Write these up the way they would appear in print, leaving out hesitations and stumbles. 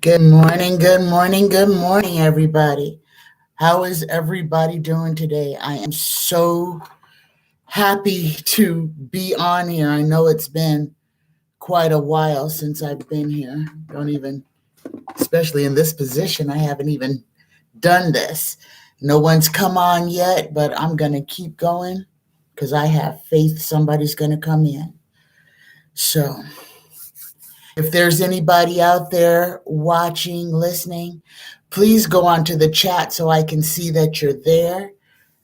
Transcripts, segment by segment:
Good morning, good morning, good morning, everybody. How is everybody doing today? I am so happy to be on here. I know it's been quite a while since I've been here. Don't even, especially in this position, I haven't even done this. No one's come on yet, but I'm going to keep going because I have faith somebody's going to come in. So, if there's anybody out there watching, listening, please go onto the chat so I can see that you're there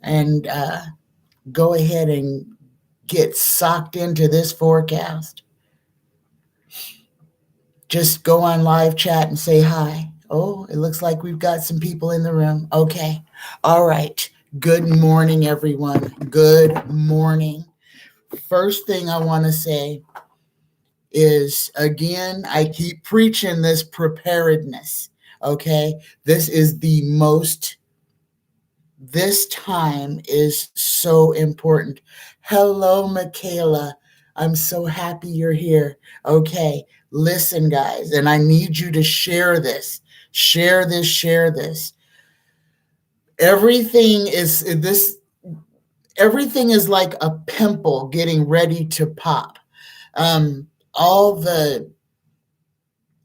and go ahead and get socked into this forecast. Just go on live chat and say hi. Oh, it looks like we've got some people in the room. Okay. All right. Good morning, everyone. Good morning. First thing I want to say is, again, I keep preaching this preparedness. Okay. This time is so important. Hello, Michaela. I'm so happy you're here. Okay. Listen, guys, and I need you to share this. Share this, share this. Everything is this, everything is like a pimple getting ready to pop. All the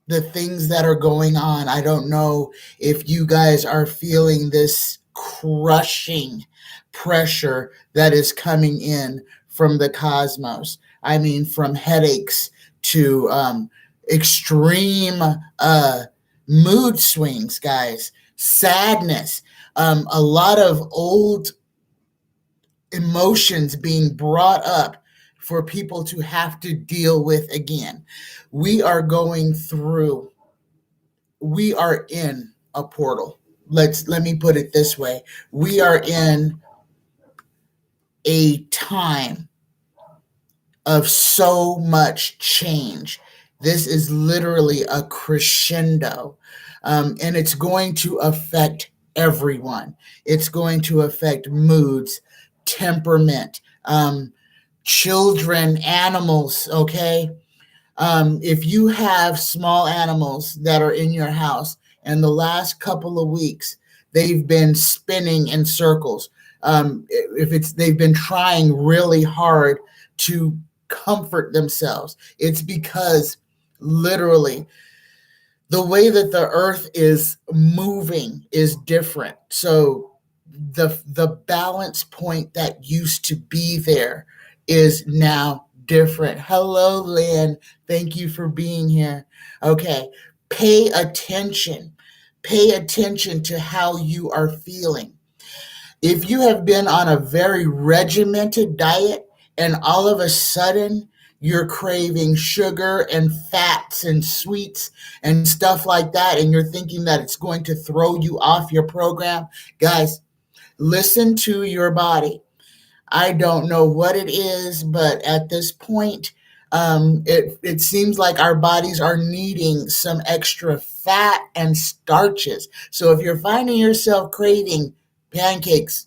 things that are going on. I don't know if you guys are feeling this crushing pressure that is coming in from the cosmos. I mean, from headaches to extreme mood swings, guys, sadness, a lot of old emotions being brought up for people to have to deal with again. We are going through, we are in a portal. Let me put it this way. We are in a time of so much change. This is literally a crescendo, and it's going to affect everyone. It's going to affect moods, temperament, children, animals, okay? If you have small animals that are in your house and the last couple of weeks they've been spinning in circles, if it's they've been trying really hard to comfort themselves, it's because literally the way that the earth is moving is different. So the balance point that used to be there is now different. Hello, Lynn. Thank you for being here. Okay. Pay attention. Pay attention to how you are feeling. If you have been on a very regimented diet and all of a sudden you're craving sugar and fats and sweets and stuff like that, and you're thinking that it's going to throw you off your program, guys, listen to your body. I don't know what it is, but at this point, it seems like our bodies are needing some extra fat and starches. So if you're finding yourself craving pancakes,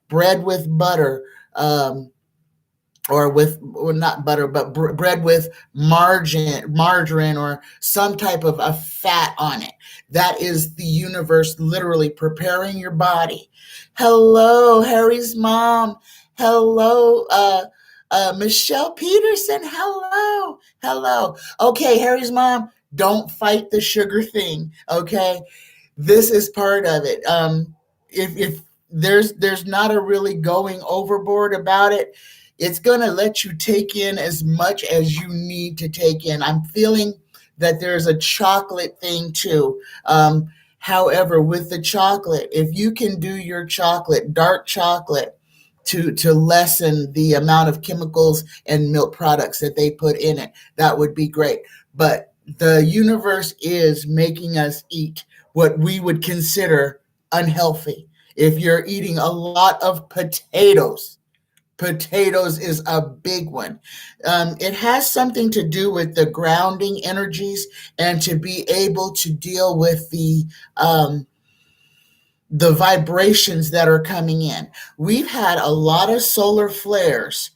bread with butter, or with, or not butter, but bread with margarine, or some type of a fat on it. That is the universe literally preparing your body. Hello, Harry's mom. Hello, Michelle Peterson. Hello, hello. Okay, Harry's mom. Don't fight the sugar thing. Okay, this is part of it. If there's not a really going overboard about it, it's going to let you take in as much as you need to take in. I'm feeling that there's a chocolate thing too. However, with the chocolate, if you can do your chocolate, dark chocolate, to lessen the amount of chemicals and milk products that they put in it, that would be great. But the universe is making us eat what we would consider unhealthy. If you're eating a lot of potatoes, potatoes is a big one. It has something to do with the grounding energies and to be able to deal with the vibrations that are coming in. We've had a lot of solar flares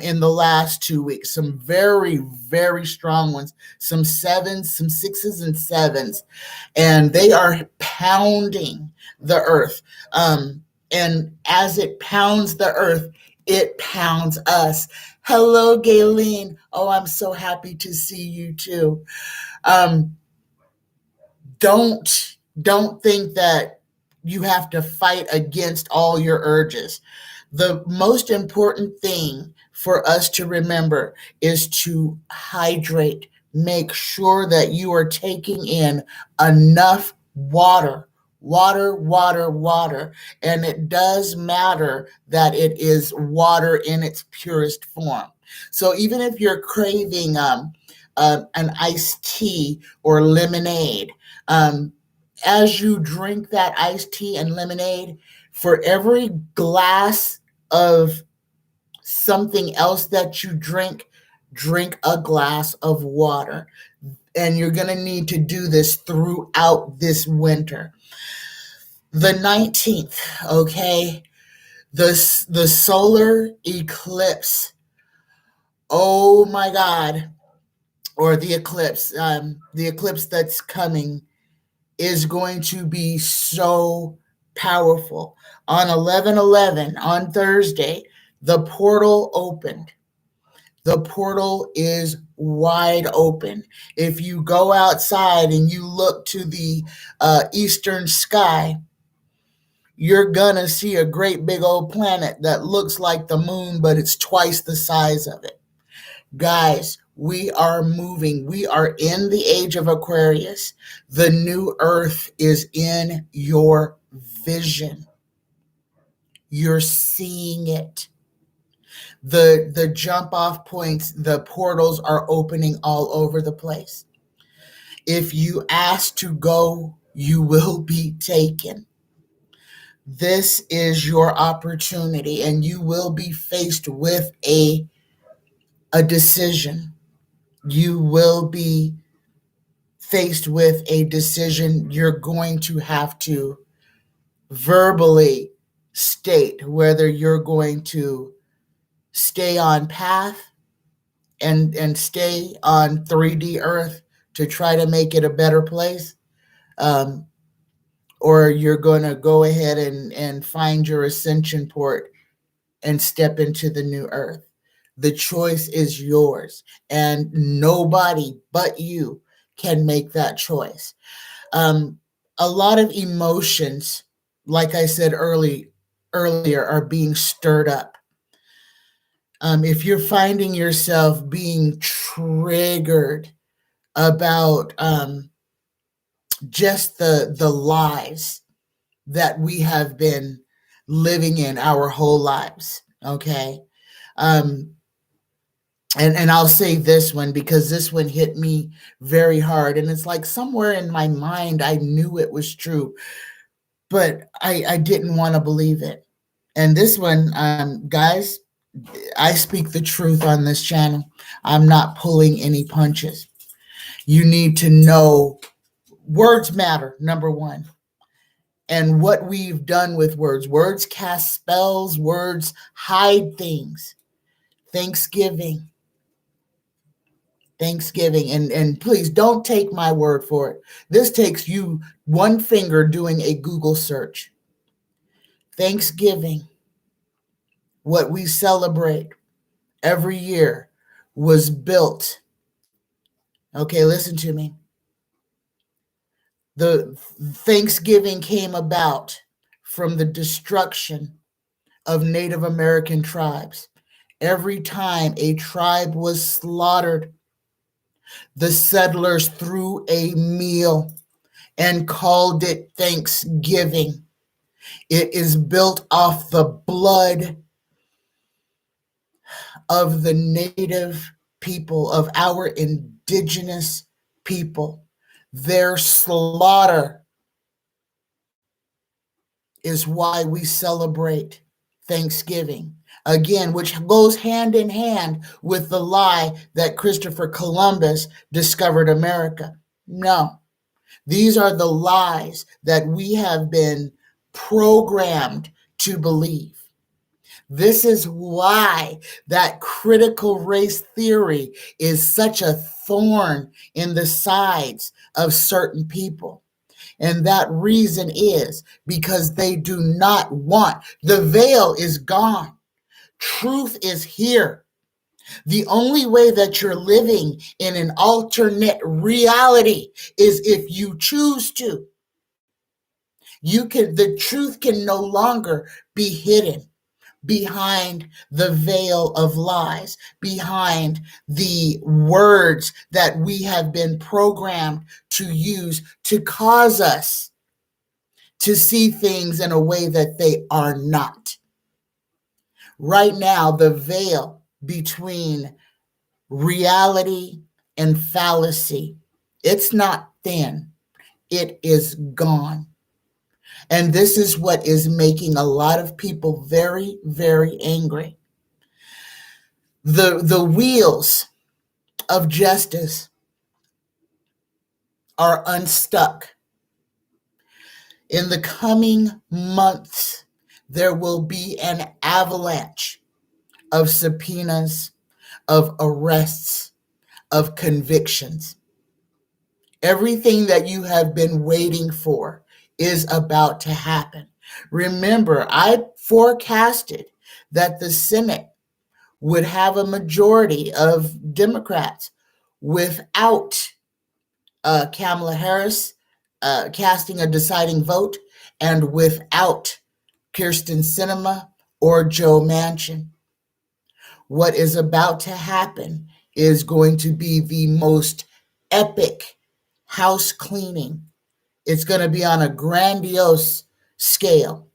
in the last 2 weeks. Some very, very strong ones, some sevens, some sixes and sevens, and they are pounding the earth. And as it pounds the earth, it pounds us. Hello, Gayleen. Oh, I'm so happy to see you too. Um, don't think that you have to fight against all your urges. The most important thing for us to remember is to hydrate. Make sure that you are taking in enough water. Water, water, water. And it does matter that it is water in its purest form. So even if you're craving an iced tea or lemonade, um, as you drink that iced tea and lemonade, for every glass of something else that you drink a glass of water. And you're going to need to do this throughout this winter. The 19th, okay? The solar eclipse. Oh my God. Or the eclipse that's coming is going to be so powerful. On 11/11, on Thursday, the portal opened. The portal is wide open. If you go outside and you look to the eastern sky, you're going to see a great big old planet that looks like the moon, but it's twice the size of it. Guys, we are moving. We are in the age of Aquarius. The new earth is in your vision. You're seeing it. The jump off points, the portals are opening all over the place. If you ask to go, you will be taken. This is your opportunity, and you will be faced with a decision. You will be faced with a decision. You're going to have to verbally state whether you're going to stay on path and stay on 3D Earth to try to make it a better place, um, or you're going to go ahead and find your ascension port and step into the new Earth. The choice is yours, and nobody but you can make that choice. Um, a lot of emotions, like I said earlier, are being stirred up. If you're finding yourself being triggered about just the lies that we have been living in our whole lives, okay? Um, and I'll say this one because this one hit me very hard, and it's like somewhere in my mind I knew it was true, but I didn't want to believe it. And this one, guys, I speak the truth on this channel. I'm not pulling any punches. You need to know words matter, number one. And what we've done with words. Words cast spells, words hide things. Thanksgiving. And please don't take my word for it. This takes you one finger doing a Google search. Thanksgiving, what we celebrate every year, was built. Okay, listen to me. The Thanksgiving came about from the destruction of Native American tribes. Every time a tribe was slaughtered, the settlers threw a meal and called it Thanksgiving. It is built off the blood of the native people, of our indigenous people. Their slaughter is why we celebrate Thanksgiving. Again, which goes hand in hand with the lie that Christopher Columbus discovered America. No, these are the lies that we have been programmed to believe. This is why that critical race theory is such a thorn in the sides of certain people. And that reason is because they do not want, the veil is gone. Truth is here. The only way that you're living in an alternate reality is if you choose to. The truth can no longer be hidden behind the veil of lies, behind the words that we have been programmed to use to cause us to see things in a way that they are not. Right now, the veil between reality and fallacy, it's not thin, it is gone. And this is what is making a lot of people very, very angry. The wheels of justice are unstuck. In the coming months, there will be an avalanche of subpoenas, of arrests, of convictions. Everything that you have been waiting for is about to happen. Remember, I forecasted that the Senate would have a majority of Democrats without Kamala Harris casting a deciding vote and without Kirsten Sinema or Joe Manchin. What is about to happen is going to be the most epic house cleaning. It's going to be on a grandiose scale.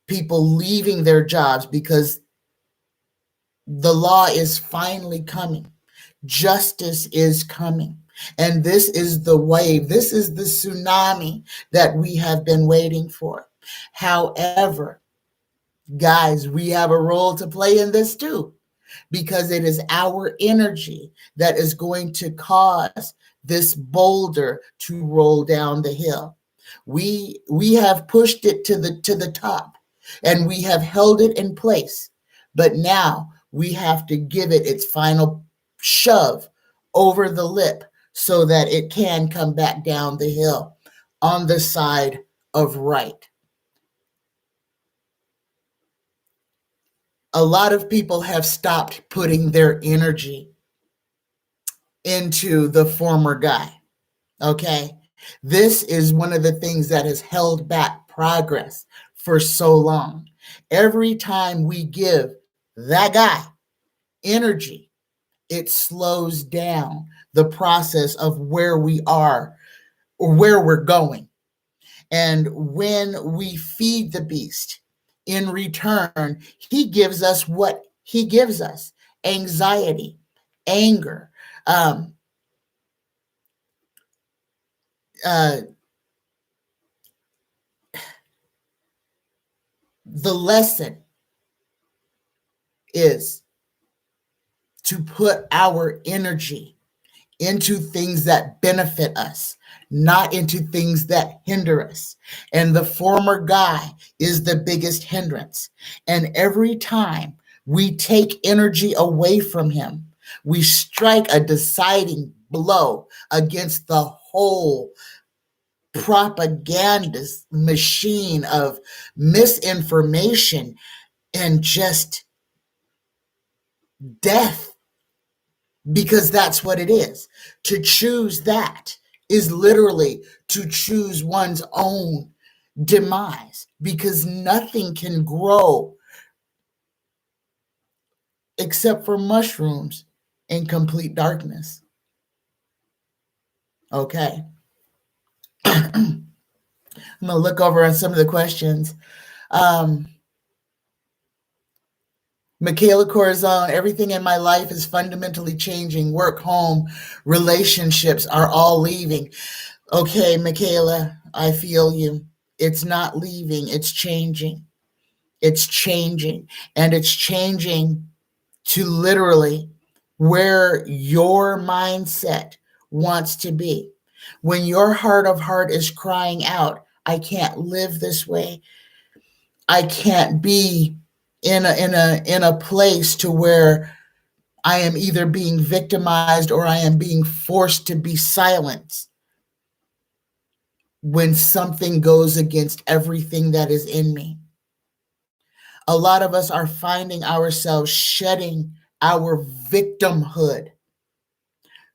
People leaving their jobs because the law is finally coming. Justice is coming. And this is the wave. This is the tsunami that we have been waiting for. However, guys, we have a role to play in this too, because it is our energy that is going to cause this boulder to roll down the hill. We have pushed it to the top, and we have held it in place. But now we have to give it its final shove over the lip so that it can come back down the hill on the side of right. A lot of people have stopped putting their energy into the former guy. Okay. This is one of the things that has held back progress for so long. Every time we give that guy energy, it slows down the process of where we are or where we're going. And when we feed the beast, in return, he gives us what he gives us: anxiety, anger, um, uh, the lesson is to put our energy into things that benefit us, not into things that hinder us. And the former guy is the biggest hindrance. And every time we take energy away from him, we strike a deciding blow against the whole propaganda machine of misinformation and just death. Because that's what it is. To choose that is literally to choose one's own demise, because nothing can grow except for mushrooms in complete darkness. Okay. I'm going to look over on some of the questions. Michaela Corazon, everything in my life is fundamentally changing. Work, home, relationships are all leaving. Okay, Michaela, I feel you. It's not leaving, it's changing. It's changing. And it's changing to literally where your mindset wants to be. When your heart of heart is crying out, I can't live this way. I can't be in a place to where I am either being victimized or I am being forced to be silent when something goes against everything that is in me. A lot of us are finding ourselves shedding our victimhood,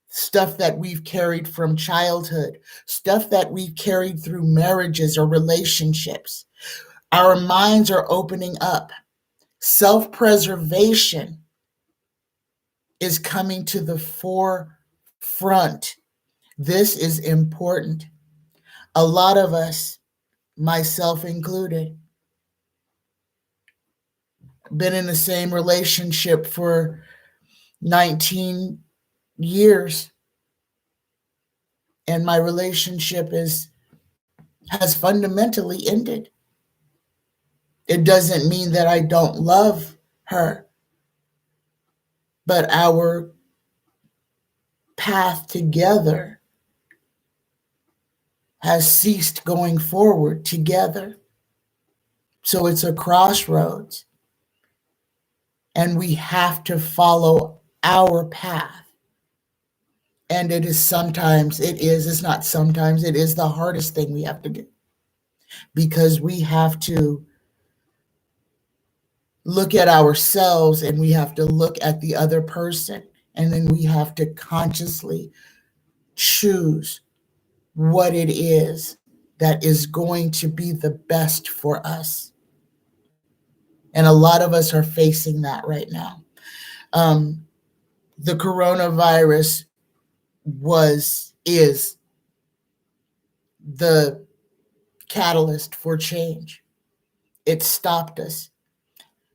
stuff that we've carried from childhood, stuff that we've carried through marriages or relationships. Our minds are opening up. Self-preservation is coming to the forefront. This is important. A lot of us, myself included, been in the same relationship for 19 years, and my relationship has fundamentally ended. It doesn't mean that I don't love her, but our path together has ceased going forward together. So it's a crossroads, and we have to follow our path. And it's not sometimes, it is the hardest thing we have to do, because we have to look at ourselves and we have to look at the other person. And then we have to consciously choose what it is that is going to be the best for us. And a lot of us are facing that right now. The coronavirus is the catalyst for change. It stopped us.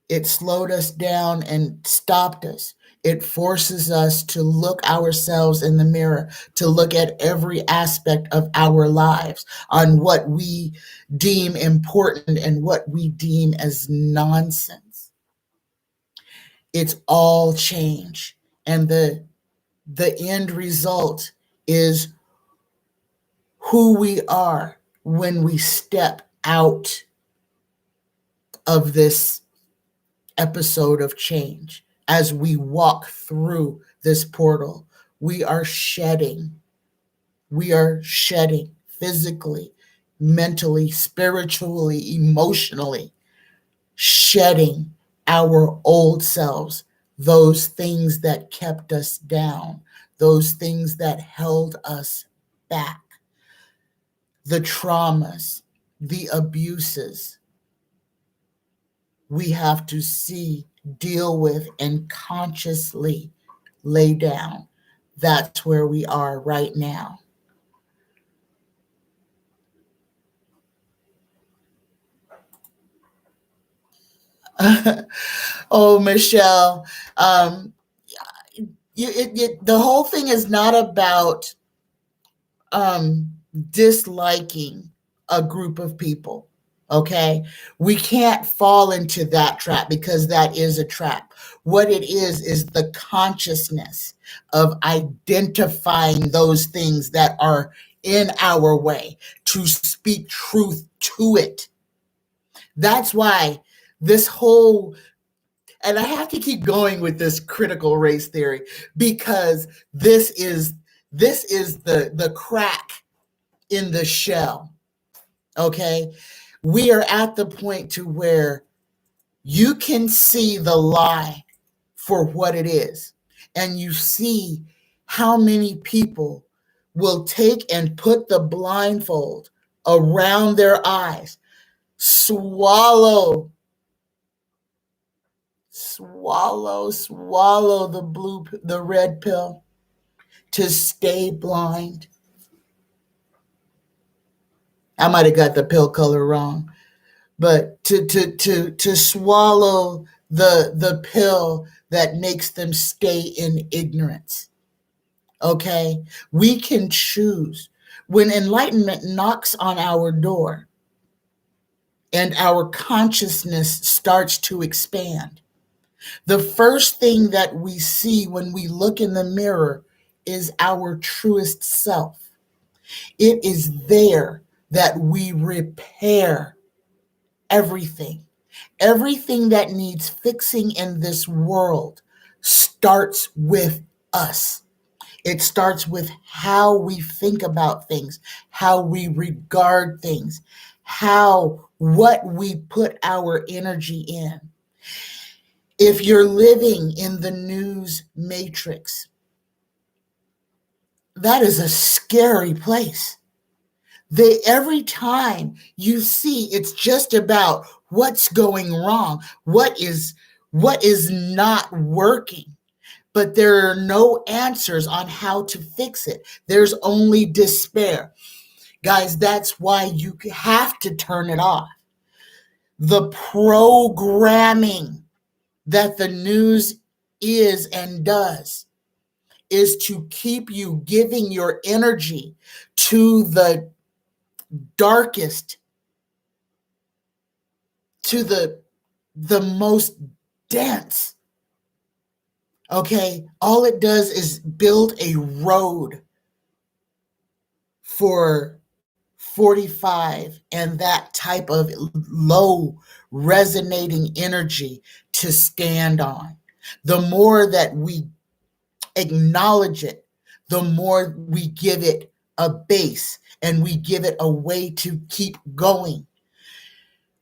It slowed us down and stopped us. It forces us to look ourselves in the mirror, to look at every aspect of our lives on what we deem important and what we deem as nonsense. It's all change. And the end result is who we are when we step out of this episode of change. As we walk through this portal, we are shedding physically, mentally, spiritually, emotionally, shedding our old selves, those things that kept us down, those things that held us back, the traumas, the abuses. We have to see, deal with, and consciously lay down. That's where we are right now. Oh, Michelle, the whole thing is not about disliking a group of people. Okay, we can't fall into that trap, because that is a trap. What it is the consciousness of identifying those things that are in our way, to speak truth to it. That's why this whole, and I have to keep going with this critical race theory, because this is the crack in the shell. Okay, we are at the point to where you can see the lie for what it is, and you see how many people will take and put the blindfold around their eyes, swallow the red pill to stay blind. I might have got the pill color wrong, but to swallow the pill that makes them stay in ignorance. Okay, we can choose. When enlightenment knocks on our door and our consciousness starts to expand, the first thing that we see when we look in the mirror is our truest self. It is there that we repair everything. Everything that needs fixing in this world starts with us. It starts with how we think about things, how we regard things, what we put our energy in. If you're living in the news matrix, that is a scary place. Every time you see, it's just about what's going wrong, what is not working, but there are no answers on how to fix it. There's only despair. Guys, that's why you have to turn it off. The programming that the news is and does is to keep you giving your energy to the darkest, to the most dense. Okay, all it does is build a road for 45 and that type of low resonating energy to stand on. The more that we acknowledge it, the more we give it a base and we give it a way to keep going.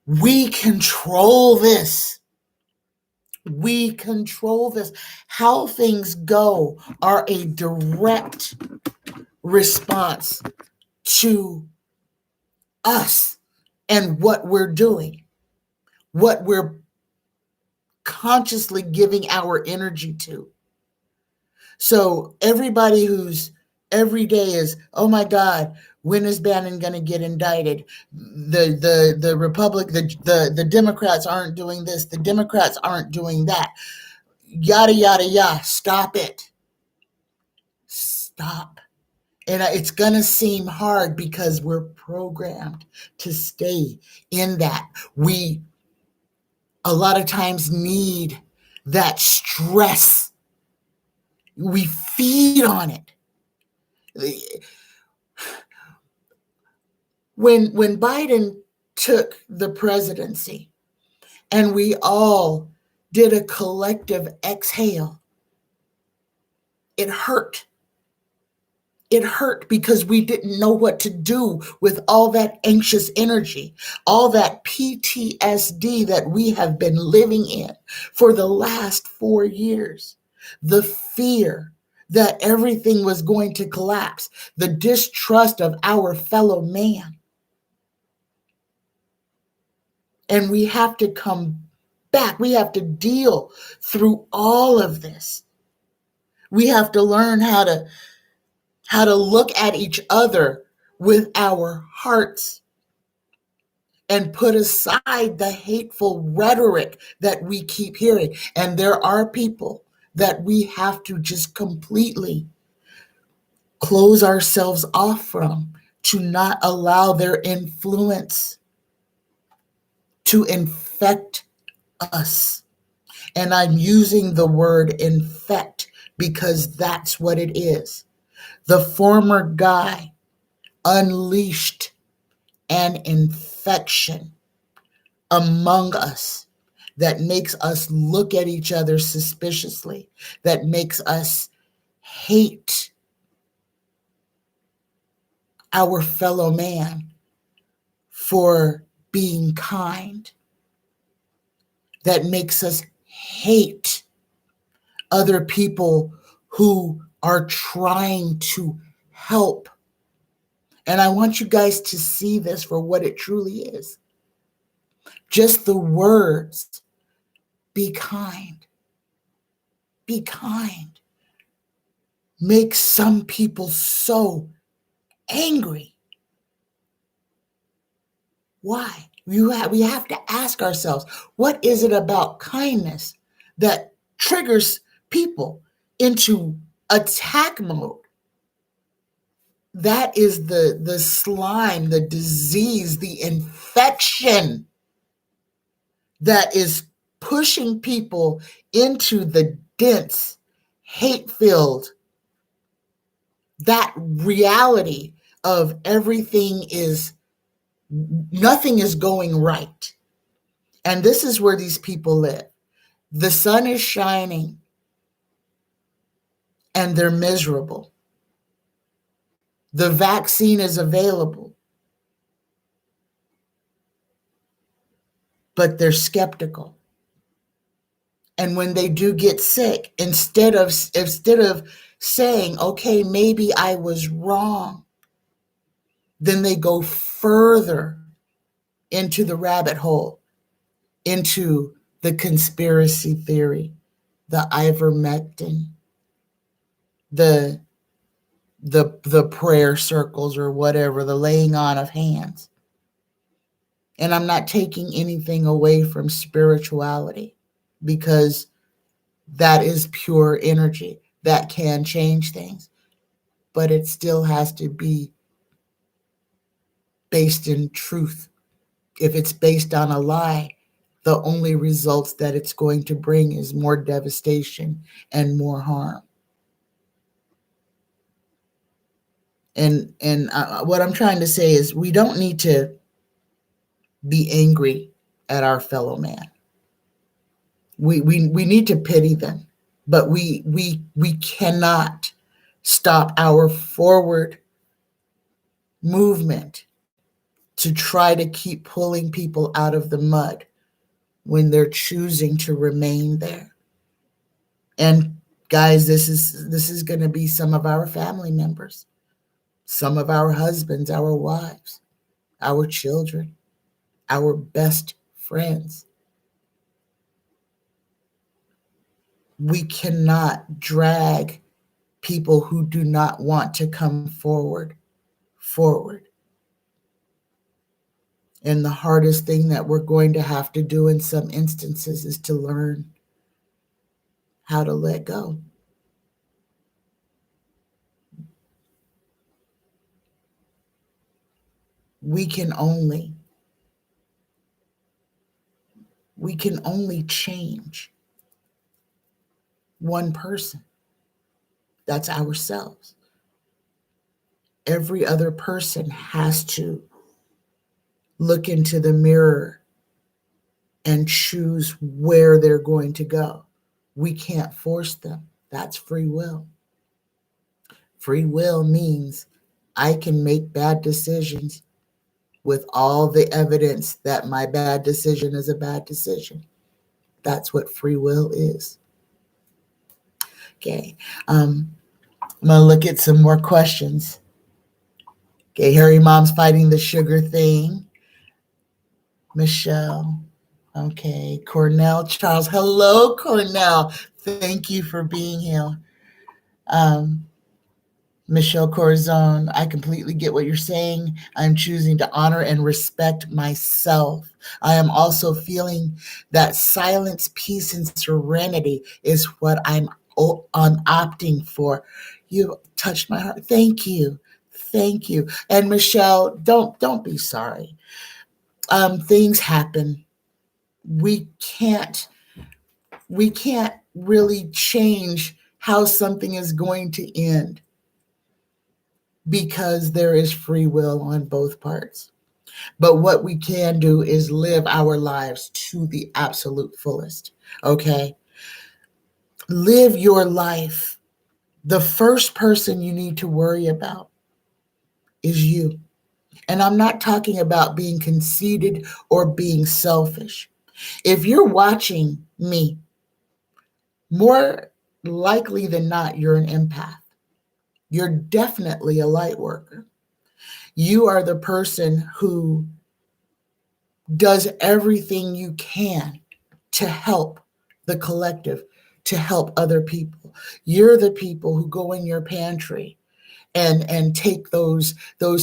We control this. We control this. How things go are a direct response to us and what we're doing, what we're consciously giving our energy to. So everybody who's every day is, oh my God, when is Bannon going to get indicted? The Republic, the Democrats aren't doing this. The Democrats aren't doing that. Yada, yada, yada. Stop it. Stop. And it's going to seem hard because we're programmed to stay in that. We a lot of times need that stress. We feed on it. When Biden took the presidency and we all did a collective exhale, it hurt. It hurt because we didn't know what to do with all that anxious energy, all that PTSD that we have been living in for the last 4 years. The fear that everything was going to collapse, the distrust of our fellow man. And we have to come back. We have to deal through all of this. We have to learn how to look at each other with our hearts and put aside the hateful rhetoric that we keep hearing. And there are people that we have to just completely close ourselves off from, to not allow their influence to infect us. And I'm using the word infect because that's what it is. The former guy unleashed an infection among us that makes us look at each other suspiciously, that makes us hate our fellow man for being kind, that makes us hate other people who are trying to help. And I want you guys to see this for what it truly is. Just the words, be kind, be kind, makes some people so angry. Why? We have to ask ourselves, what is it about kindness that triggers people into attack mode? That is the slime, the disease, the infection that is pushing people into the dense, hate-filled, that reality of nothing is going right. And this is where these people live. The sun is shining and they're miserable. The vaccine is available, but they're skeptical. And when they do get sick, instead of saying, okay, maybe I was wrong, then they go further into the rabbit hole, into the conspiracy theory, the ivermectin, the prayer circles or whatever, the laying on of hands. And I'm not taking anything away from spirituality, because that is pure energy that can change things, but it still has to be based in truth. If it's based on a lie, the only results that it's going to bring is more devastation and more harm. And what I'm trying to say is, we don't need to be angry at our fellow man. We need to pity them, but we cannot stop our forward movement to try to keep pulling people out of the mud when they're choosing to remain there. And guys, this is going to be some of our family members, some of our husbands, our wives, our children, our best friends. We cannot drag people who do not want to come forward. And the hardest thing that we're going to have to do in some instances is to learn how to let go. We can only change one person. That's ourselves. Every other person has to look into the mirror and choose where they're going to go. We can't force them. That's free will. Free will means I can make bad decisions with all the evidence that my bad decision is a bad decision. That's what free will is. Okay. I'm going to look at some more questions. Okay, Harry Mom's fighting the sugar thing. Michelle. Okay, Cornell Charles. Hello, Cornell. Thank you for being here. Michelle Corazon, I completely get what you're saying. I'm choosing to honor and respect myself. I am also feeling that silence, peace, and serenity is what I'm opting for. You touched my heart. Thank you. Thank you. And Michelle, don't be sorry. Things happen. We can't really change how something is going to end, because there is free will on both parts. But what we can do is live our lives to the absolute fullest. Okay? Live your life. The first person you need to worry about is you. And I'm not talking about being conceited or being selfish. If you're watching me, more likely than not, you're an empath. You're definitely a light worker. You are the person who does everything you can to help the collective, to help other people. You're the people who go in your pantry and take those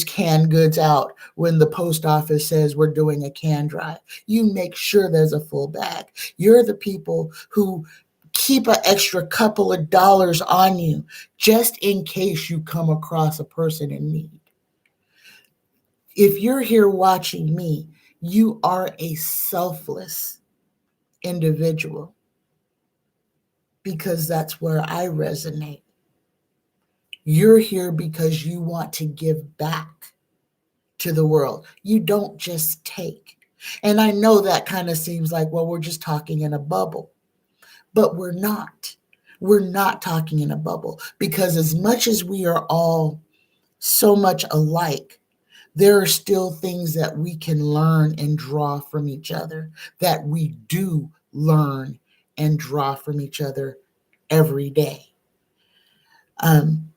canned goods out when the post office says we're doing a can drive. You make sure there's a full bag. You're the people who keep an extra couple of dollars on you just in case you come across a person in need. If you're here watching me, you are a selfless individual, because that's where I resonate. You're here because you want to give back to the world. You don't just take. And I know that kind of seems like, well, we're just talking in a bubble, but we're not. We're not talking in a bubble, because as much as we are all so much alike, there are still things that we can learn and draw from each other, that we do learn and draw from each other every day. Um,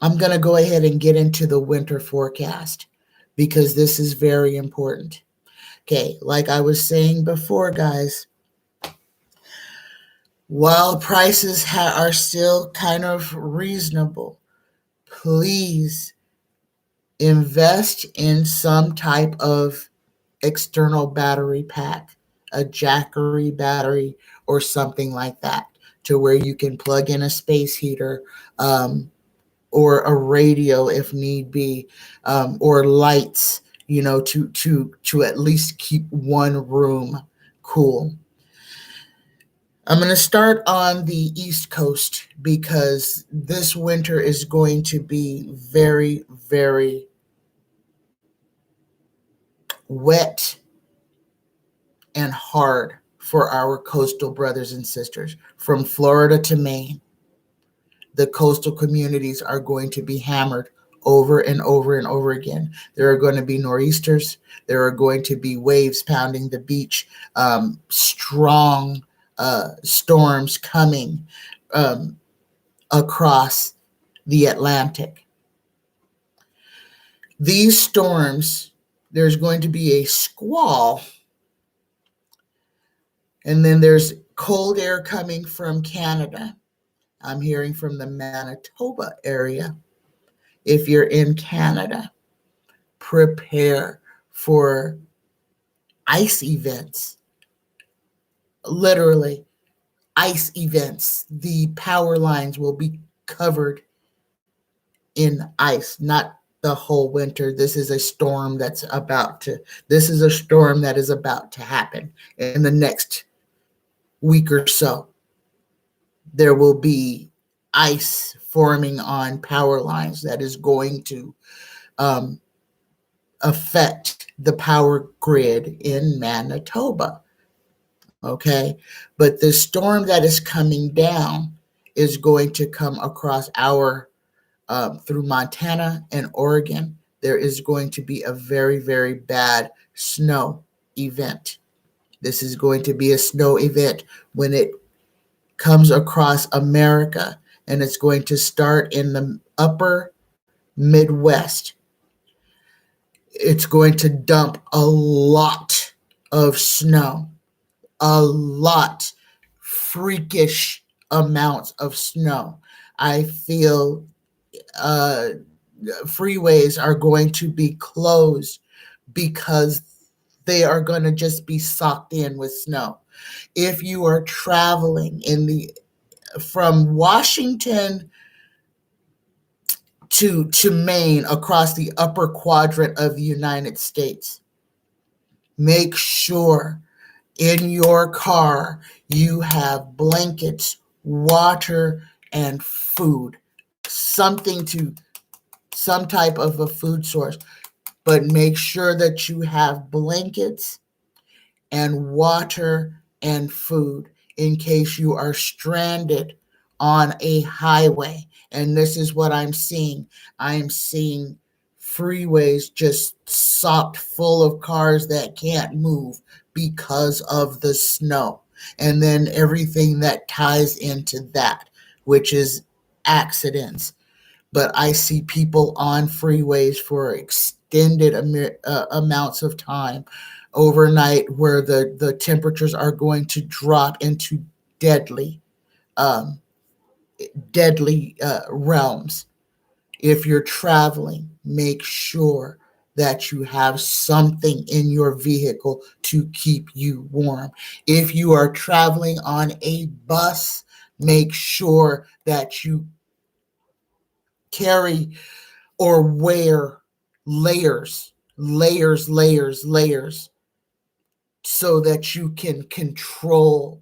I'm going to go ahead and get into the winter forecast, because this is very important. Okay, like I was saying before, guys, while prices are still kind of reasonable, please invest in some type of external battery pack, a Jackery battery or something like that, to where you can plug in a space heater, or a radio if need be, or lights, to at least keep one room cool. I'm going to start on the East Coast, because this winter is going to be very, very wet and hard for our coastal brothers and sisters. From Florida to Maine, the coastal communities are going to be hammered over and over and over again. There are going to be nor'easters. There are going to be waves pounding the beach, strong storms coming um, across the Atlantic. These storms, there's going to be a squall, and then there's cold air coming from Canada. I'm hearing from the Manitoba area. If you're in Canada, prepare for ice events. Literally, ice events. The power lines will be covered in ice, not the whole winter. This is a storm this is a storm that is about to happen in the next week or so. There will be ice forming on power lines that is going to um, affect the power grid in Manitoba. Okay. But the storm that is coming down is going to come across through Montana and Oregon. There is going to be a very, very bad snow event. This is going to be a snow event when it comes across America, and it's going to start in the upper Midwest. It's going to dump a lot of snow, a lot, freakish amounts of snow. I feel freeways are going to be closed, because they are going to just be socked in with snow. If you are traveling from Washington to Maine, across the upper quadrant of the United States, make sure in your car you have blankets, water, and food. Some type of a food source. But make sure that you have blankets and water and food in case you are stranded on a highway. And this is what I'm seeing. I am seeing freeways just socked full of cars that can't move because of the snow. And then everything that ties into that, which is accidents. But I see people on freeways for extended amounts of time overnight, where the temperatures are going to drop into deadly, um, deadly realms. If you're traveling, make sure that you have something in your vehicle to keep you warm. If you are traveling on a bus, make sure that you carry or wear layers, so that you can control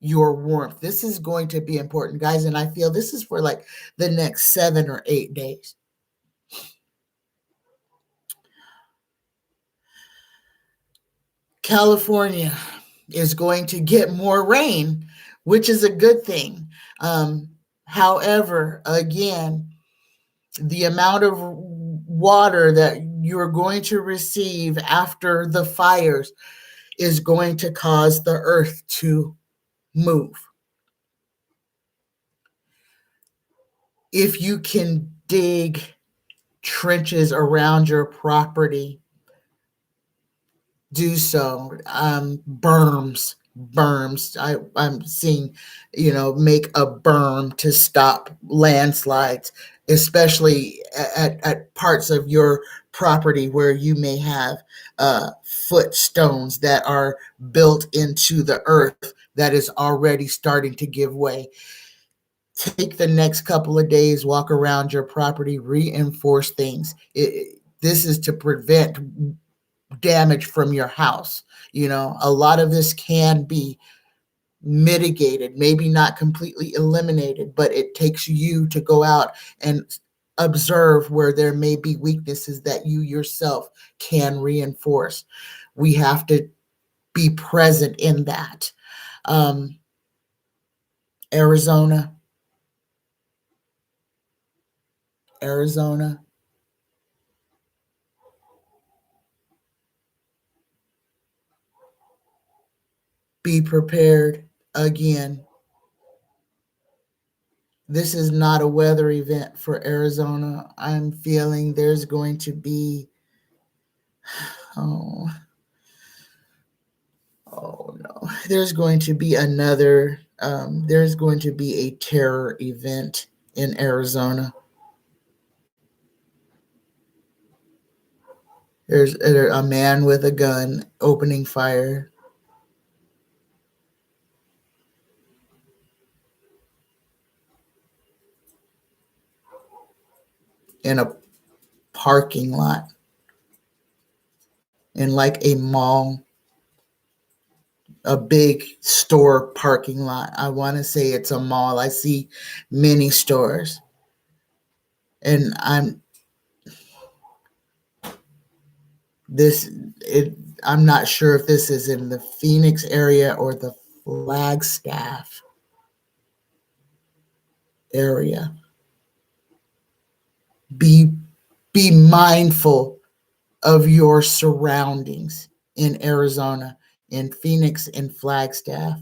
your warmth. This is going to be important, guys, and I feel this is for like the next 7 or 8 days. California is going to get more rain, which is a good thing. However, again, the amount of water that you're going to receive after the fires is going to cause the earth to move. If you can dig trenches around your property, do so. Berms. I'm seeing, make a berm to stop landslides, especially at parts of your property where you may have footstones that are built into the earth that is already starting to give way. Take the next couple of days, walk around your property, reinforce things. This is to prevent damage from your house. A lot of this can be mitigated, maybe not completely eliminated, but it takes you to go out and observe where there may be weaknesses that you yourself can reinforce. We have to be present in that. Arizona, be prepared again. This is not a weather event for Arizona. I'm feeling there's going to be, oh no, there's going to be there's going to be a terror event in Arizona. There's a man with a gun opening fire in a parking lot, in like a mall, a big store parking lot. I want to say it's a mall. I see many stores. And I'm not sure if this is in the Phoenix area or the Flagstaff area. Be mindful of your surroundings in Arizona, in Phoenix and Flagstaff.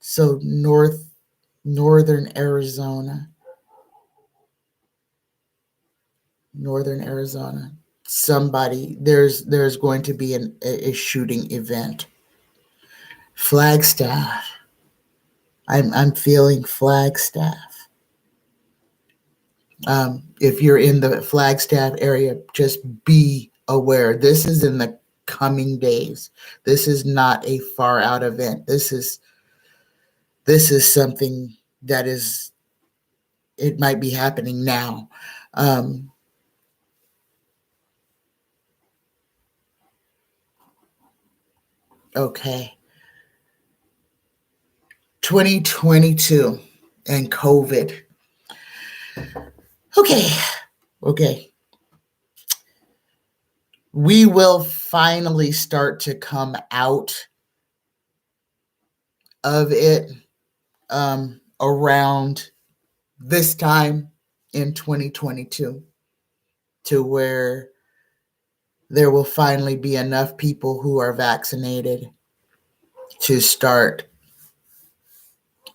So northern Arizona. There's going to be a shooting event. Flagstaff. I'm feeling Flagstaff. If you're in the Flagstaff area, just be aware. This is in the coming days. This is not a far out event. This is something that it might be happening now. Okay. 2022 and COVID. Okay. We will finally start to come out of it around this time in 2022 to where there will finally be enough people who are vaccinated to start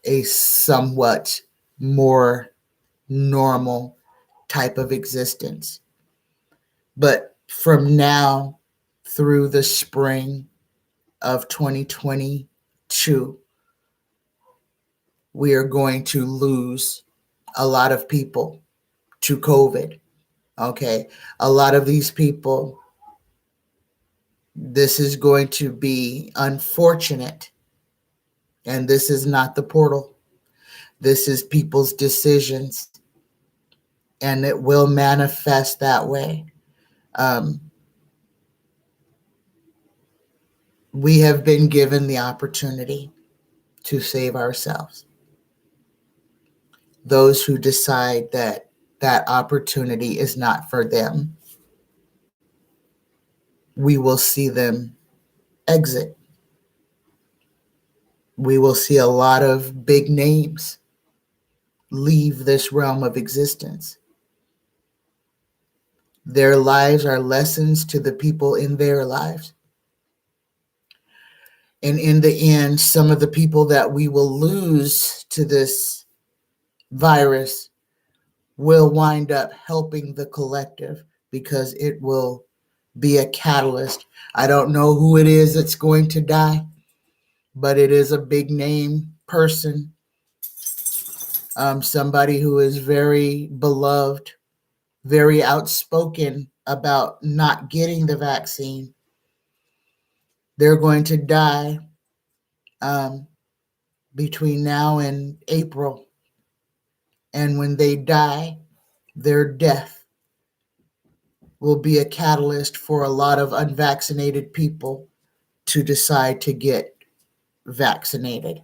a somewhat more normal type of existence. But from now through the spring of 2022, we are going to lose a lot of people to COVID. Okay. A lot of these people, this is going to be unfortunate. And this is not the portal. This is people's decisions. And it will manifest that way. We have been given the opportunity to save ourselves. Those who decide that opportunity is not for them, we will see them exit. We will see a lot of big names leave this realm of existence. Their lives are lessons to the people in their lives. And in the end, some of the people that we will lose to this virus will wind up helping the collective because it will be a catalyst. I don't know who it is that's going to die, but it is a big name person, somebody who is very beloved, very outspoken about not getting the vaccine. They're going to die um, between now and April. And when they die, their death will be a catalyst for a lot of unvaccinated people to decide to get vaccinated.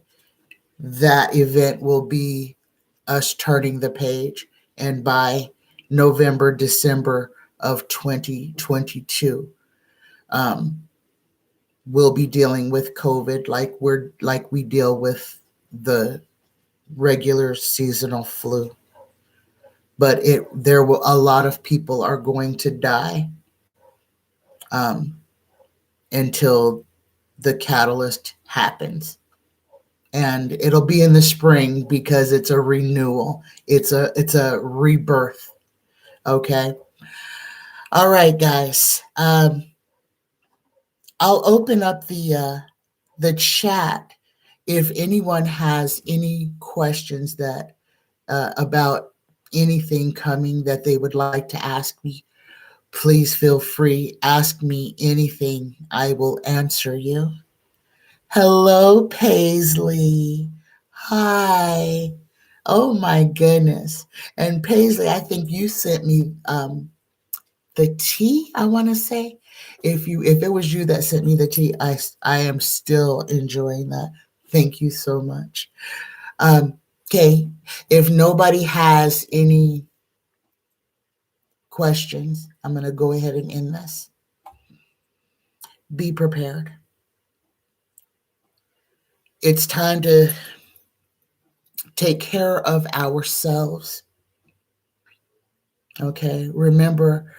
That event will be us turning the page. And by November, December of 2022, we'll be dealing with COVID like we deal with the regular seasonal flu. But a lot of people are going to die um, until the catalyst happens. And it'll be in the spring because it's a renewal. It's a rebirth. Okay. All right, guys. I'll open up the chat if anyone has any questions that about anything coming that they would like to ask me. Please feel free. Ask me anything. I will answer you. Hello, Paisley. Hi. Oh my goodness. And Paisley, I think you sent me the tea, I want to say. If it was you that sent me the tea, I am still enjoying that. Thank you so much. Okay. If nobody has any questions, I'm going to go ahead and end this. Be prepared. It's time to take care of ourselves. Okay. Remember,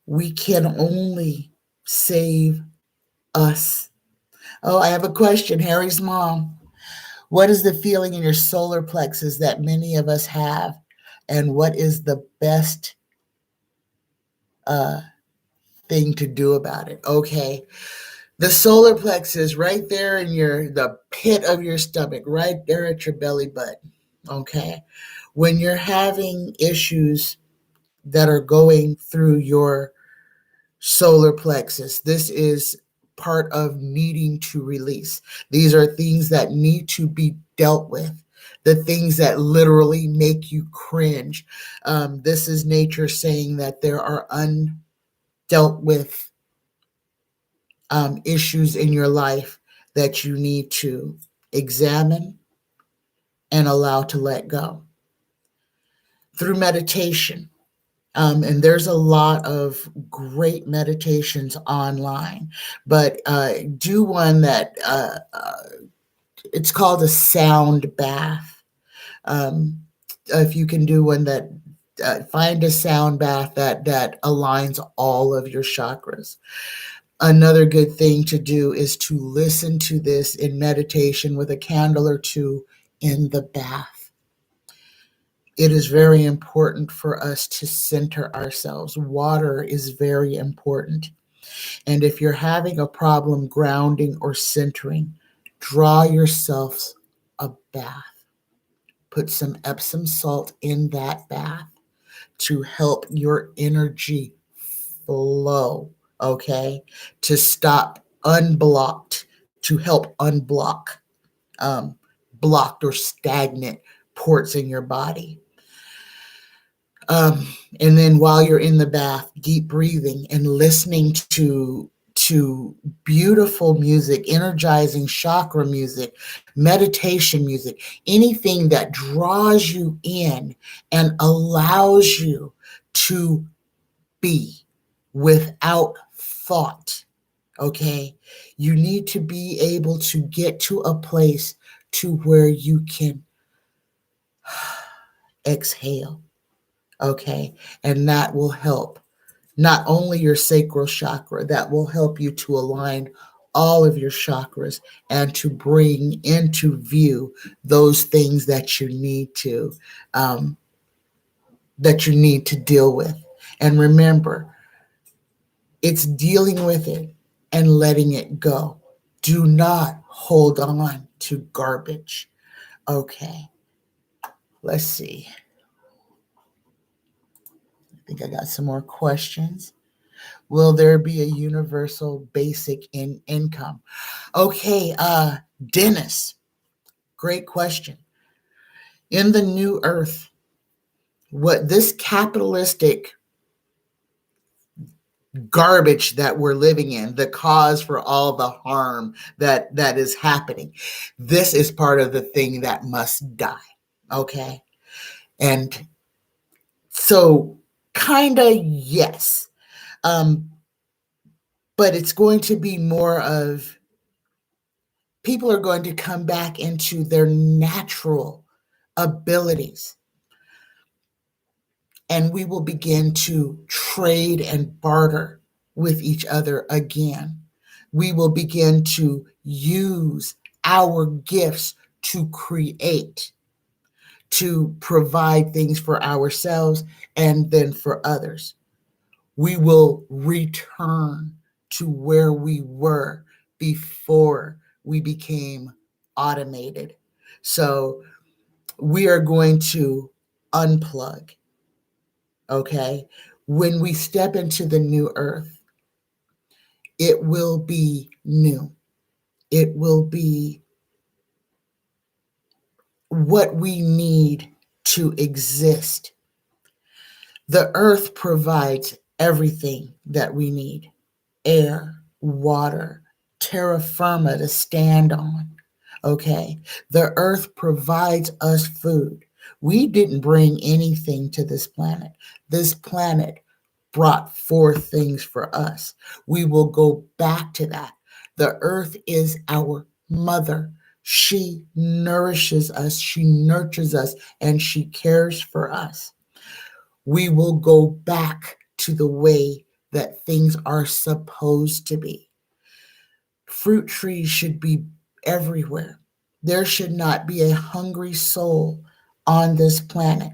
we can only save us. Oh, I have a question. Harry's mom. What is the feeling in your solar plexus that many of us have? And what is the best uh, thing to do about it? Okay. The solar plexus right there in the pit of your stomach, right there at your belly button. Okay. When you're having issues that are going through your solar plexus, this is part of needing to release. These are things that need to be dealt with, the things that literally make you cringe. This is nature saying that there are undealt with issues in your life that you need to examine and allow to let go through meditation. And there's a lot of great meditations online, but do one that it's called a sound bath. If you can do one that find a sound bath that aligns all of your chakras. Another good thing to do is to listen to this in meditation with a candle or two in the bath. It is very important for us to center ourselves. Water is very important. And if you're having a problem grounding or centering, draw yourself a bath. Put some Epsom salt in that bath to help your energy flow, okay? To stop unblocked, to help unblock blocked or stagnant ports in your body. And then while you're in the bath, deep breathing and listening to beautiful music, energizing chakra music, meditation music, anything that draws you in and allows you to be without thought. Okay. You need to be able to get to a place to where you can exhale. Okay. And that will help not only your sacral chakra, that will help you to align all of your chakras and to bring into view those things um, that you need to deal with. And remember, it's dealing with it and letting it go. Do not hold on to garbage. Okay, let's see. I think I got some more questions. Will there be a universal basic income? Okay, Dennis, great question. In the new earth, what this capitalistic garbage that we're living in, the cause for all the harm that is happening, this is part of the thing that must die. Okay, and so kind of yes, um, but it's going to be more of people are going to come back into their natural abilities, and we will begin to trade and barter with each other again. We will begin to use our gifts to create, to provide things for ourselves and then for others. We will return to where we were before we became automated. So we are going to unplug. Okay. When we step into the new earth, it will be new. It will be what we need to exist. The earth provides everything that we need: air, water, terra firma to stand on. Okay. The earth provides us food. We didn't bring anything to this planet. This planet brought forth things for us. We will go back to that. The earth is our mother. She nourishes us, she nurtures us, and she cares for us. We will go back to the way that things are supposed to be. Fruit trees should be everywhere. There should not be a hungry soul on this planet.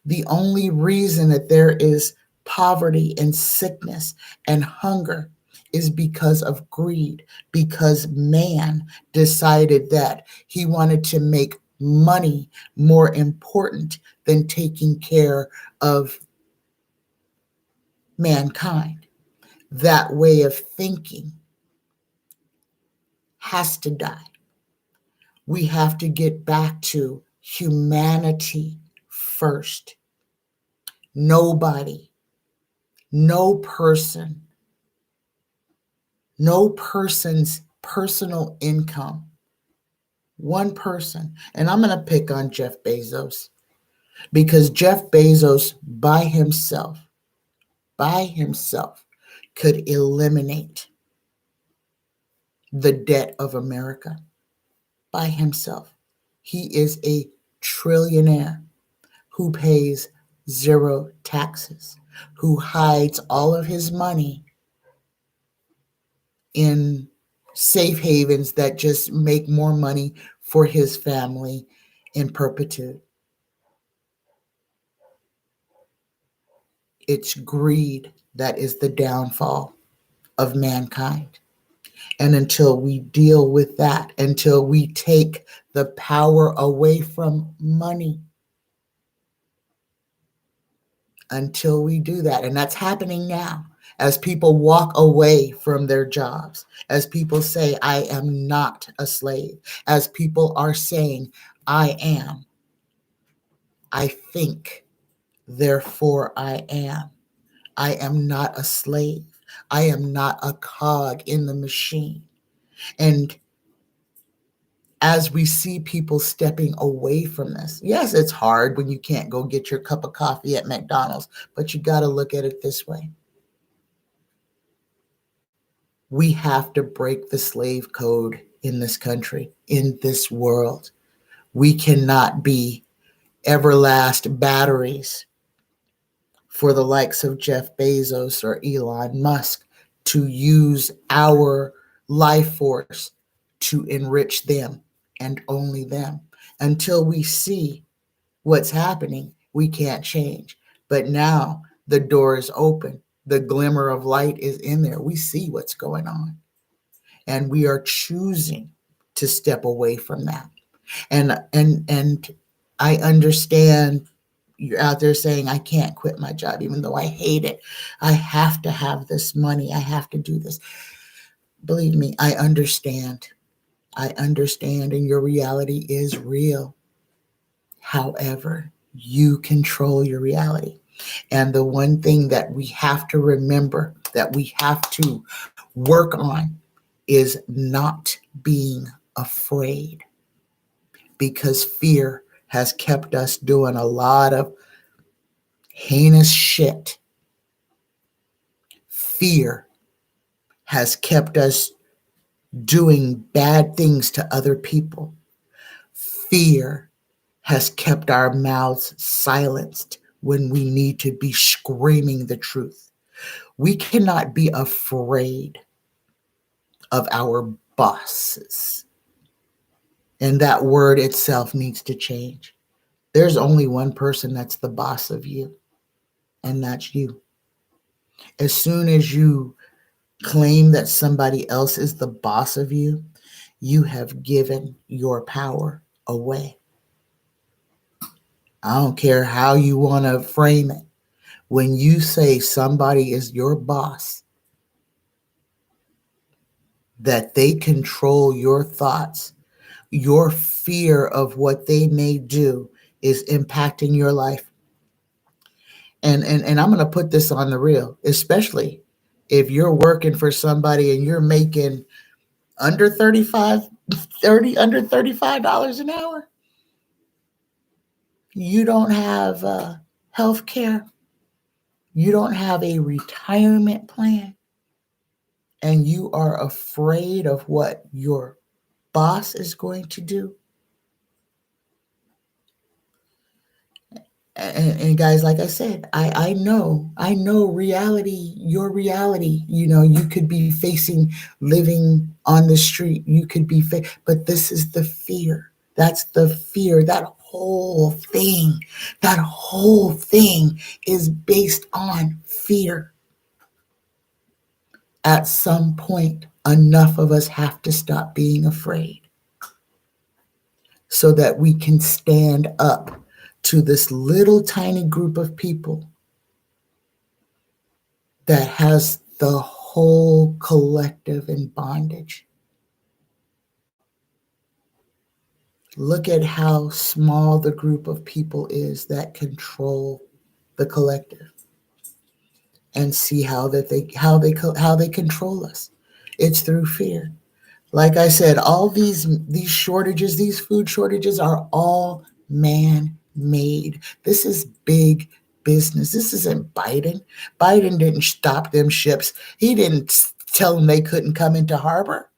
The only reason that there is poverty and sickness and hunger is because of greed, because man decided that he wanted to make money more important than taking care of mankind. That way of thinking has to die. We have to get back to humanity first. Nobody, no person, no person's personal income, one person. And I'm going to pick on Jeff Bezos because Jeff Bezos by himself could eliminate the debt of America by himself. He is a trillionaire who pays zero taxes, who hides all of his money in safe havens that just make more money for his family in perpetuity. It's greed that is the downfall of mankind. And until we deal with that, until we take the power away from money, until we do that. And that's happening now as people walk away from their jobs, as people say, I am not a slave, as people are saying, I am, I think, therefore I am. I am not a slave. I am not a cog in the machine. And as we see people stepping away from this, yes, it's hard when you can't go get your cup of coffee at McDonald's, but you got to look at it this way. We have to break the slave code in this country, in this world. We cannot be everlast batteries for the likes of Jeff Bezos or Elon Musk to use our life force to enrich them and only them. Until we see what's happening, we can't change. But now the door is open. The glimmer of light is in there. We see what's going on. And we are choosing to step away from that. And I understand you're out there saying, I can't quit my job even though I hate it. I have to have this money. I have to do this. Believe me, I understand. I understand, and your reality is real. However, you control your reality. And the one thing that we have to remember, that we have to work on, is not being afraid, because fear has kept us doing a lot of heinous shit. Fear has kept us doing bad things to other people. Fear has kept our mouths silenced when we need to be screaming the truth. We cannot be afraid of our bosses. And that word itself needs to change. There's only one person that's the boss of you, and that's you. As soon as you claim that somebody else is the boss of you, you have given your power away. I don't care how you want to frame it. When you say somebody is your boss, that they control your thoughts, your fear of what they may do is impacting your life. And I'm going to put this on the real, especially if you're working for somebody and you're making under 35 an hour. You don't have health care. You don't have a retirement plan. And you are afraid of what your boss is going to do. And guys, like I said, I know reality, your reality. You know, you could be facing living on the street. You could be, but this is the fear. That's the fear. That whole thing is based on fear. At some point, enough of us have to stop being afraid so that we can stand up to this little tiny group of people that has the whole collective in bondage. Look at how small the group of people is that control the collective, and see how they control us. It's through fear. Like I said, all these shortages, these food shortages, are all man-made. This is big business. This isn't Biden. Biden didn't stop them ships. He didn't tell them they couldn't come into harbor.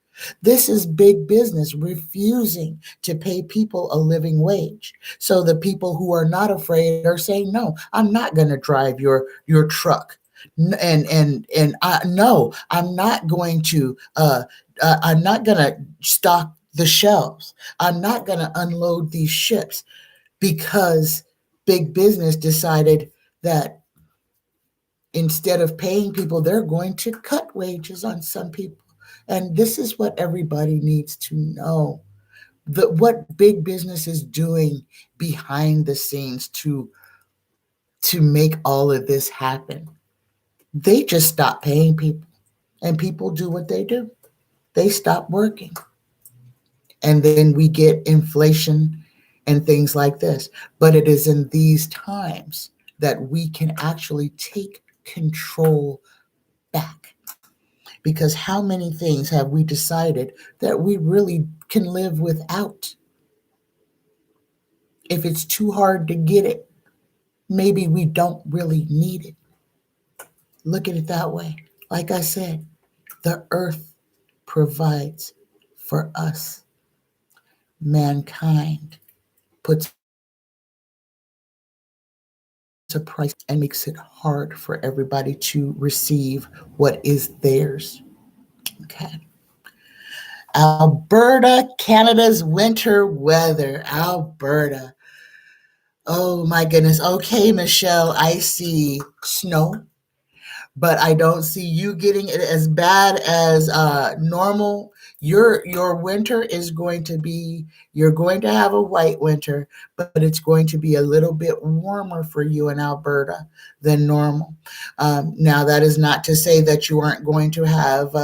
This is big business refusing to pay people a living wage. So the people who are not afraid are saying, "No, I'm not going to drive your truck." And no, I'm not going to I'm not going to stock the shelves. I'm not going to unload these ships, because big business decided that instead of paying people, they're going to cut wages on some people. And this is what everybody needs to know. What big business is doing behind the scenes to make all of this happen. They just stop paying people, and people do what they do. They stop working. And then we get inflation and things like this. But it is in these times that we can actually take control back. Because how many things have we decided that we really can live without? If it's too hard to get it, maybe we don't really need it. Look at it that way. Like I said, The earth provides for us. Mankind puts a price and makes it hard for everybody to receive what is theirs. Okay. Alberta, Canada's winter weather. Alberta. Oh my goodness. Okay, Michelle, I see snow, but I don't see you getting it as bad as normal. Your winter is going to be, you're going to have a white winter, but it's going to be a little bit warmer for you in Alberta than normal. Now, that is not to say that you aren't going to have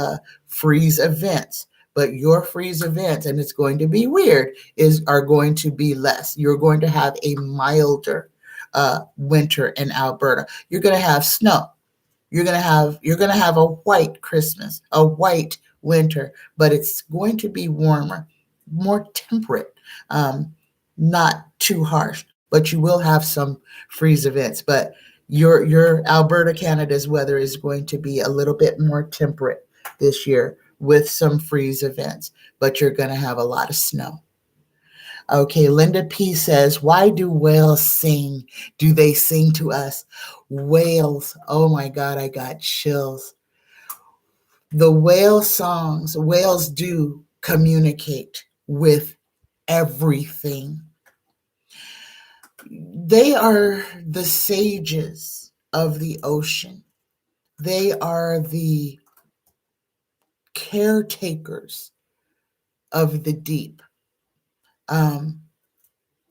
freeze events, but your freeze events, and it's going to be weird, are going to be less. You're going to have a milder winter in Alberta. You're going to have snow. You're gonna have a white Christmas, a white winter, but it's going to be warmer, more temperate, not too harsh. But you will have some freeze events. But your Alberta, Canada's weather is going to be a little bit more temperate this year with some freeze events. But you're going to have a lot of snow. Okay, Linda P says, why do whales sing? Do they sing to us? Whales. Oh my God, I got chills. The whale songs, whales do communicate with everything. They are the sages of the ocean. They are the caretakers of the deep. Um,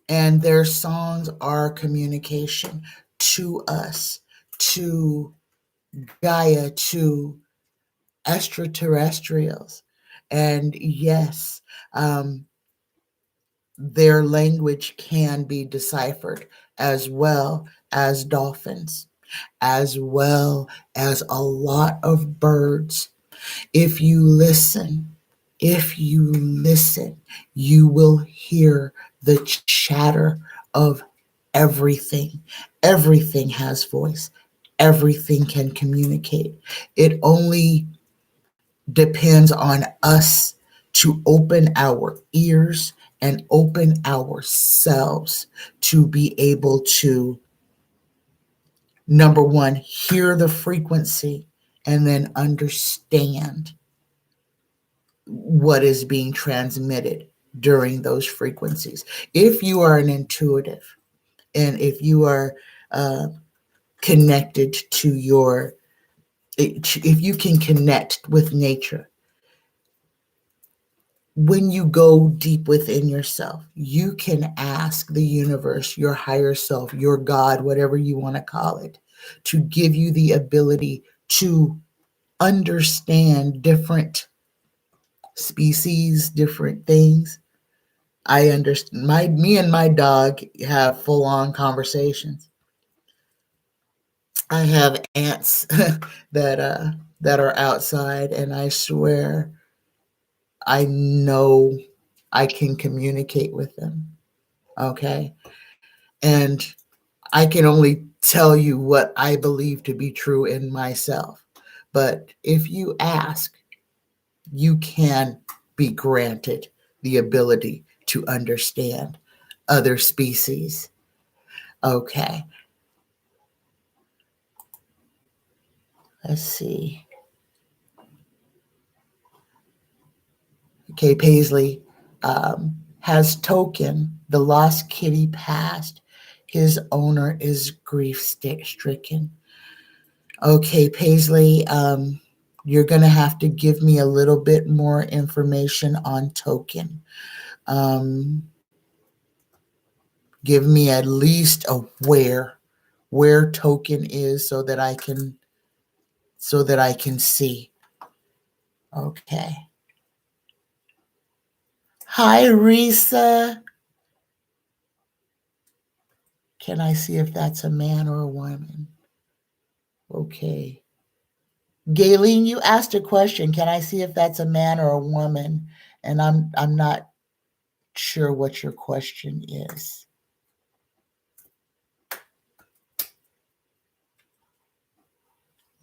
and their songs are communication to us, to Gaia, to extraterrestrials. And yes, their language can be deciphered, as well as dolphins, as well as a lot of birds. If you listen, you will hear the chatter of everything. Everything has voice. Everything can communicate. It only depends on us to open our ears and open ourselves to be able to, number one, hear the frequency and then understand what is being transmitted during those frequencies. If you are an intuitive and if you are connected to if you can connect with nature, when you go deep within yourself, you can ask the universe, your higher self, your God, whatever you want to call it, to give you the ability to understand different species, different things. I understand. Me and my dog have full on conversations. I have ants that are outside, and I swear I know I can communicate with them. Okay, and I can only tell you what I believe to be true in myself. But if you ask, you can be granted the ability to understand other species. Okay, let's see. Okay, Paisley, has Token, the lost kitty, passed? His owner is grief stricken. Okay, Paisley, you're going to have to give me a little bit more information on Token. Um, give me at least a where Token is so that I can see. Okay. Hi, Risa. Can I see if that's a man or a woman? Okay. Gayleen, you asked a question. Can I see if that's a man or a woman? And I'm not sure what your question is.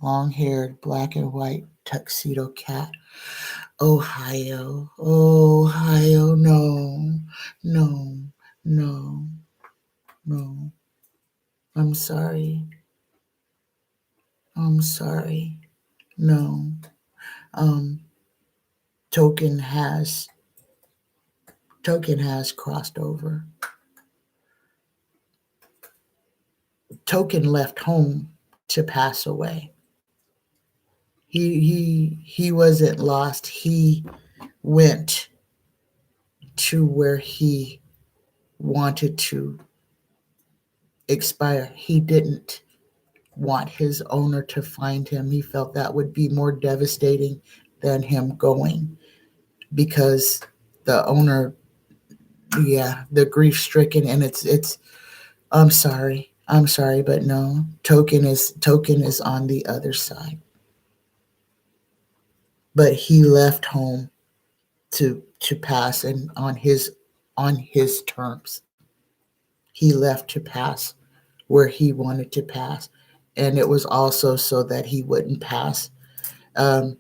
Long haired, black and white. Tuxedo cat. Ohio. Ohio. No. No. No. No. I'm sorry. I'm sorry. No. Um Token has Token has crossed over. Token left home to pass away. He wasn't lost. He went to where he wanted to expire. He didn't want his owner to find him. He felt that would be more devastating than him going, because the owner, yeah, the grief stricken, and it's I'm sorry. I'm sorry, but no. Token is on the other side. But he left home to pass, and on his terms. He left to pass where he wanted to pass. And it was also so that he wouldn't pass. Um,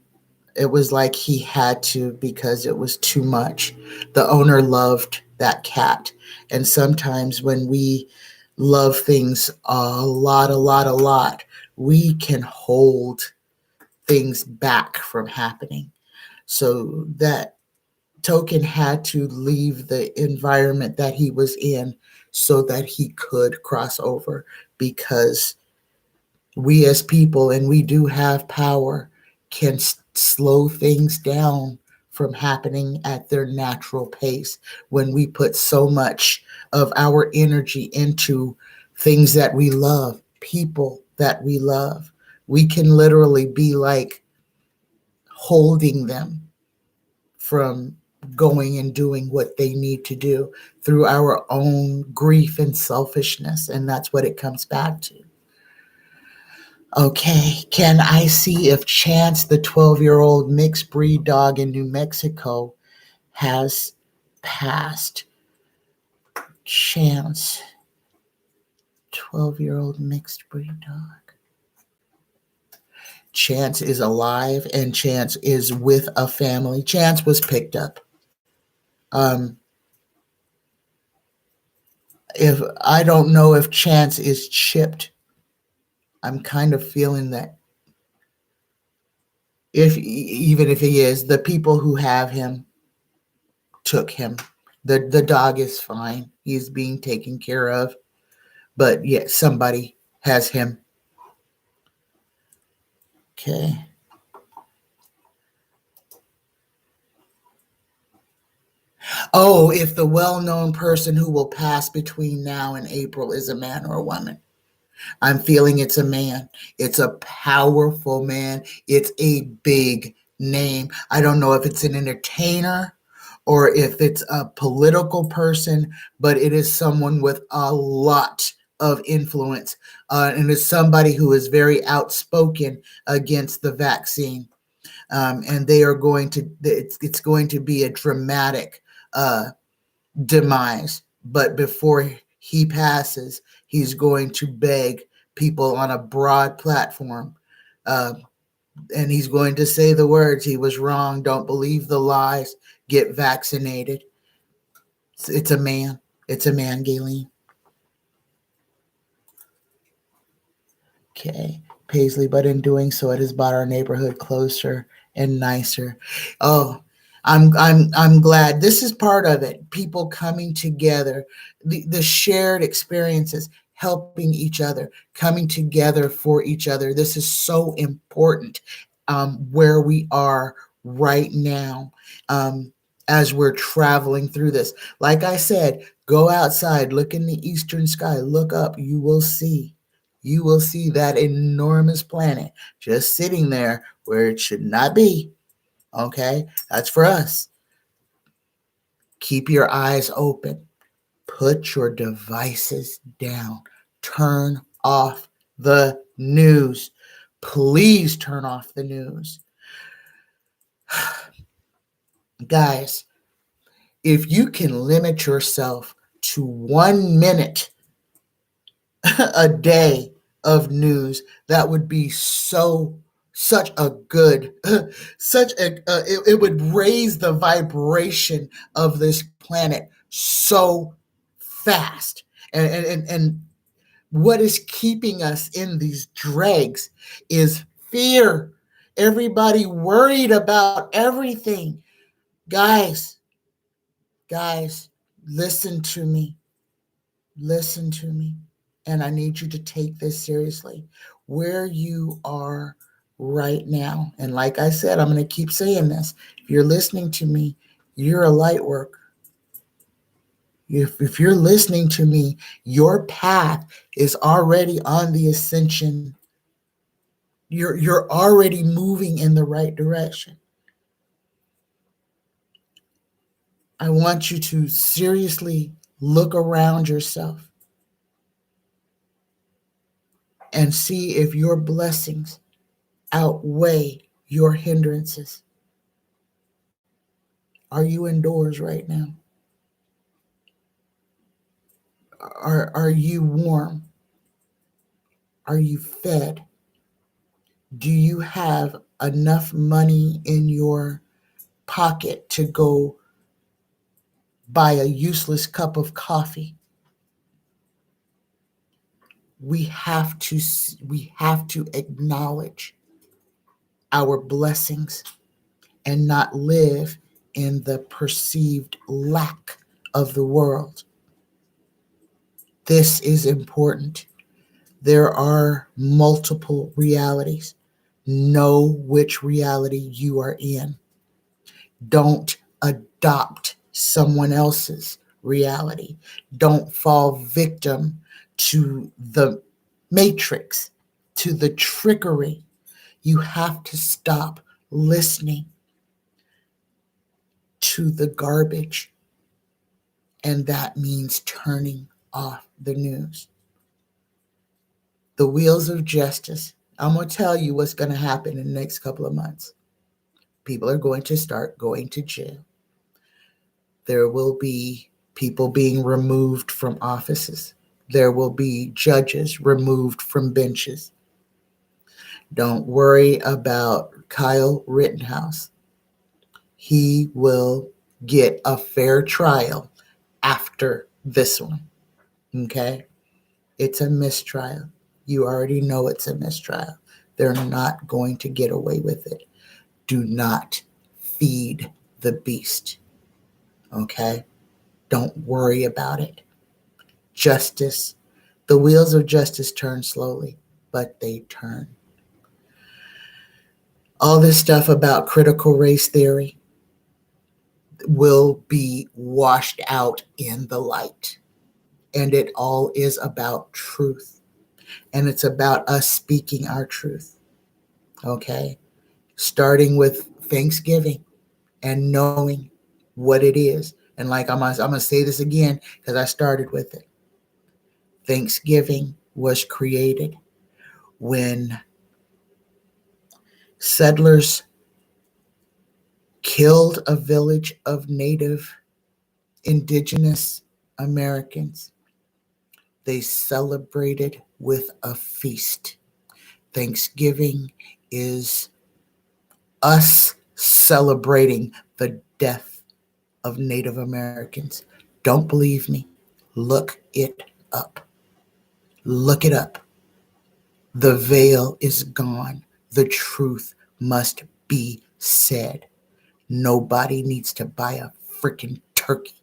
it was like he had to, because it was too much. The owner loved that cat. And sometimes when we love things a lot, a lot, a lot, we can hold things back from happening. So that Token had to leave the environment that he was in so that he could cross over, because we as people, and we do have power, can slow things down from happening at their natural pace when we put so much of our energy into things that we love, people that we love. We can literally be like holding them from going and doing what they need to do through our own grief and selfishness. And that's what it comes back to. Okay, can I see if Chance, the 12-year-old mixed breed dog in New Mexico, has passed? Chance, 12-year-old mixed breed dog. Chance is alive, and Chance is with a family. Chance was picked up. Um, if I don't know if Chance is chipped, I'm kind of feeling that if even if he is, the people who have him took him. The dog is fine. He's being taken care of. But yeah, somebody has him. Okay. Oh, if the well-known person who will pass between now and April is a man or a woman. I'm feeling it's a man. It's a powerful man. It's a big name. I don't know if it's an entertainer or if it's a political person, but it is someone with a lot of influence. And it's somebody who is very outspoken against the vaccine. And they are going to, it's going to be a dramatic uh, demise. But before he passes, he's going to beg people on a broad platform. Uh, and he's going to say the words, he was wrong. Don't believe the lies. Get vaccinated. It's a man. It's a man, Galen. Okay. Paisley, but in doing so, it has brought our neighborhood closer and nicer. Oh, I'm glad. This is part of it. People coming together, the shared experiences, helping each other, coming together for each other. This is so important where we are right now as we're traveling through this. Like I said, go outside, look in the eastern sky, look up, you will see. You will see that enormous planet just sitting there where it should not be. Okay? That's for us. Keep your eyes open. Put your devices down. Turn off the news. Please turn off the news. Guys, if you can limit yourself to 1 minute a day of news, that would be so, Such a good, it would raise the vibration of this planet so fast. And what is keeping us in these dregs is fear. Everybody worried about everything. Guys, guys, listen to me. Listen to me. And I need you to take this seriously. Where you are right now, and like I said, I'm going to keep saying this. If you're listening to me, you're a light worker. If you're listening to me, your path is already on the ascension. You're already moving in the right direction. I want you to seriously look around yourself and see if your blessings outweigh your hindrances. Are you indoors right now? Are you warm? Are you fed? Do you have enough money in your pocket to go buy a useless cup of coffee? We have to acknowledge our blessings and not live in the perceived lack of the world. This is important. There are multiple realities. Know which reality you are in. Don't adopt someone else's reality. Don't fall victim to the matrix, to the trickery. You have to stop listening to the garbage, and that means turning off the news. The wheels of justice. I'm going to tell you what's going to happen in the next couple of months. People are going to start going to jail. There will be people being removed from offices. There will be judges removed from benches. Don't worry about Kyle Rittenhouse. He will get a fair trial after this one. Okay? It's a mistrial. You already know it's a mistrial. They're not going to get away with it. Do not feed the beast. Okay? Don't worry about it. Justice. The wheels of justice turn slowly, but they turn. All this stuff about critical race theory will be washed out in the light. And it all is about truth. And it's about us speaking our truth. Okay? Starting with Thanksgiving and knowing what it is. And like I'm gonna say this again because I started with it. Thanksgiving was created when settlers killed a village of Native indigenous Americans. They celebrated with a feast. Thanksgiving is us celebrating the death of Native Americans. Don't believe me? Look it up. Look it up. The veil is gone. The truth must be said. Nobody needs to buy a freaking turkey.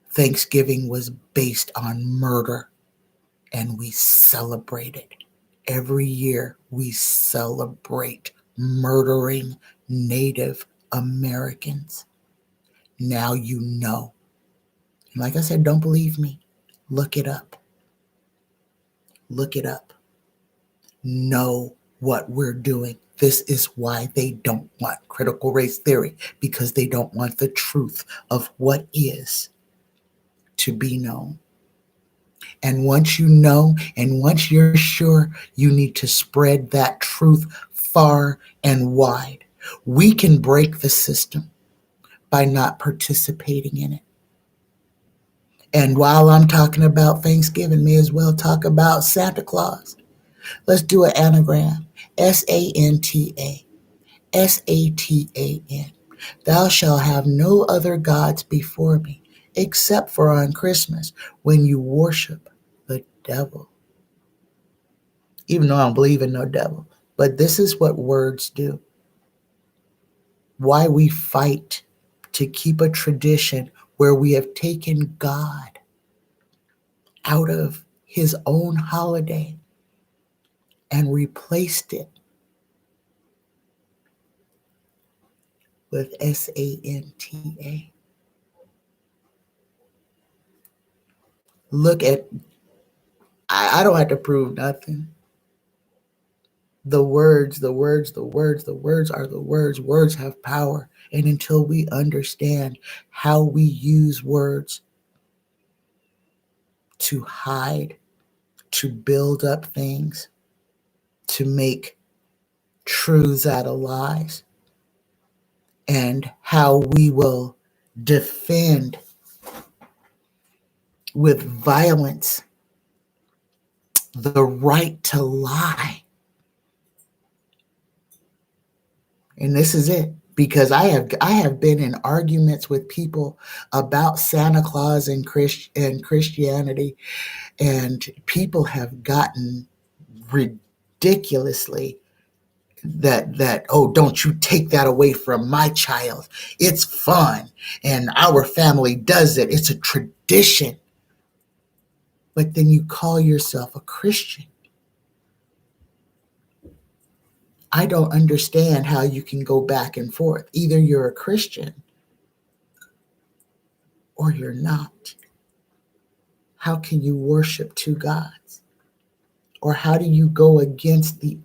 Thanksgiving was based on murder, and we celebrate it. Every year we celebrate murdering Native Americans. Now you know. And like I said, don't believe me. Look it up. Look it up. Know what we're doing. This is why they don't want critical race theory, because they don't want the truth of what is to be known. And once you know, and once you're sure, you need to spread that truth far and wide. We can break the system by not participating in it. And while I'm talking about Thanksgiving, may as well talk about Santa Claus. Let's do an anagram. Santa. Satan. Thou shalt have no other gods before me, except for on Christmas when you worship the devil. Even though I don't believe in no devil. But this is what words do. Why we fight to keep a tradition where we have taken God out of his own holiday and replaced it with Santa. Look at, I don't have to prove nothing. The words, the words, the words, the words are the words. Words have power. And until we understand how we use words to hide, to build up things, to make truths out of lies, and how we will defend with violence the right to lie. And this is it, because I have been in arguments with people about Santa Claus and Christianity, and people have gotten ridiculously that oh, don't you take that away from my child. It's fun, and our family does it. It's a tradition. But then you call yourself a Christian. I don't understand how you can go back and forth. Either you're a Christian or you're not. How can you worship two gods? Or how do you go against the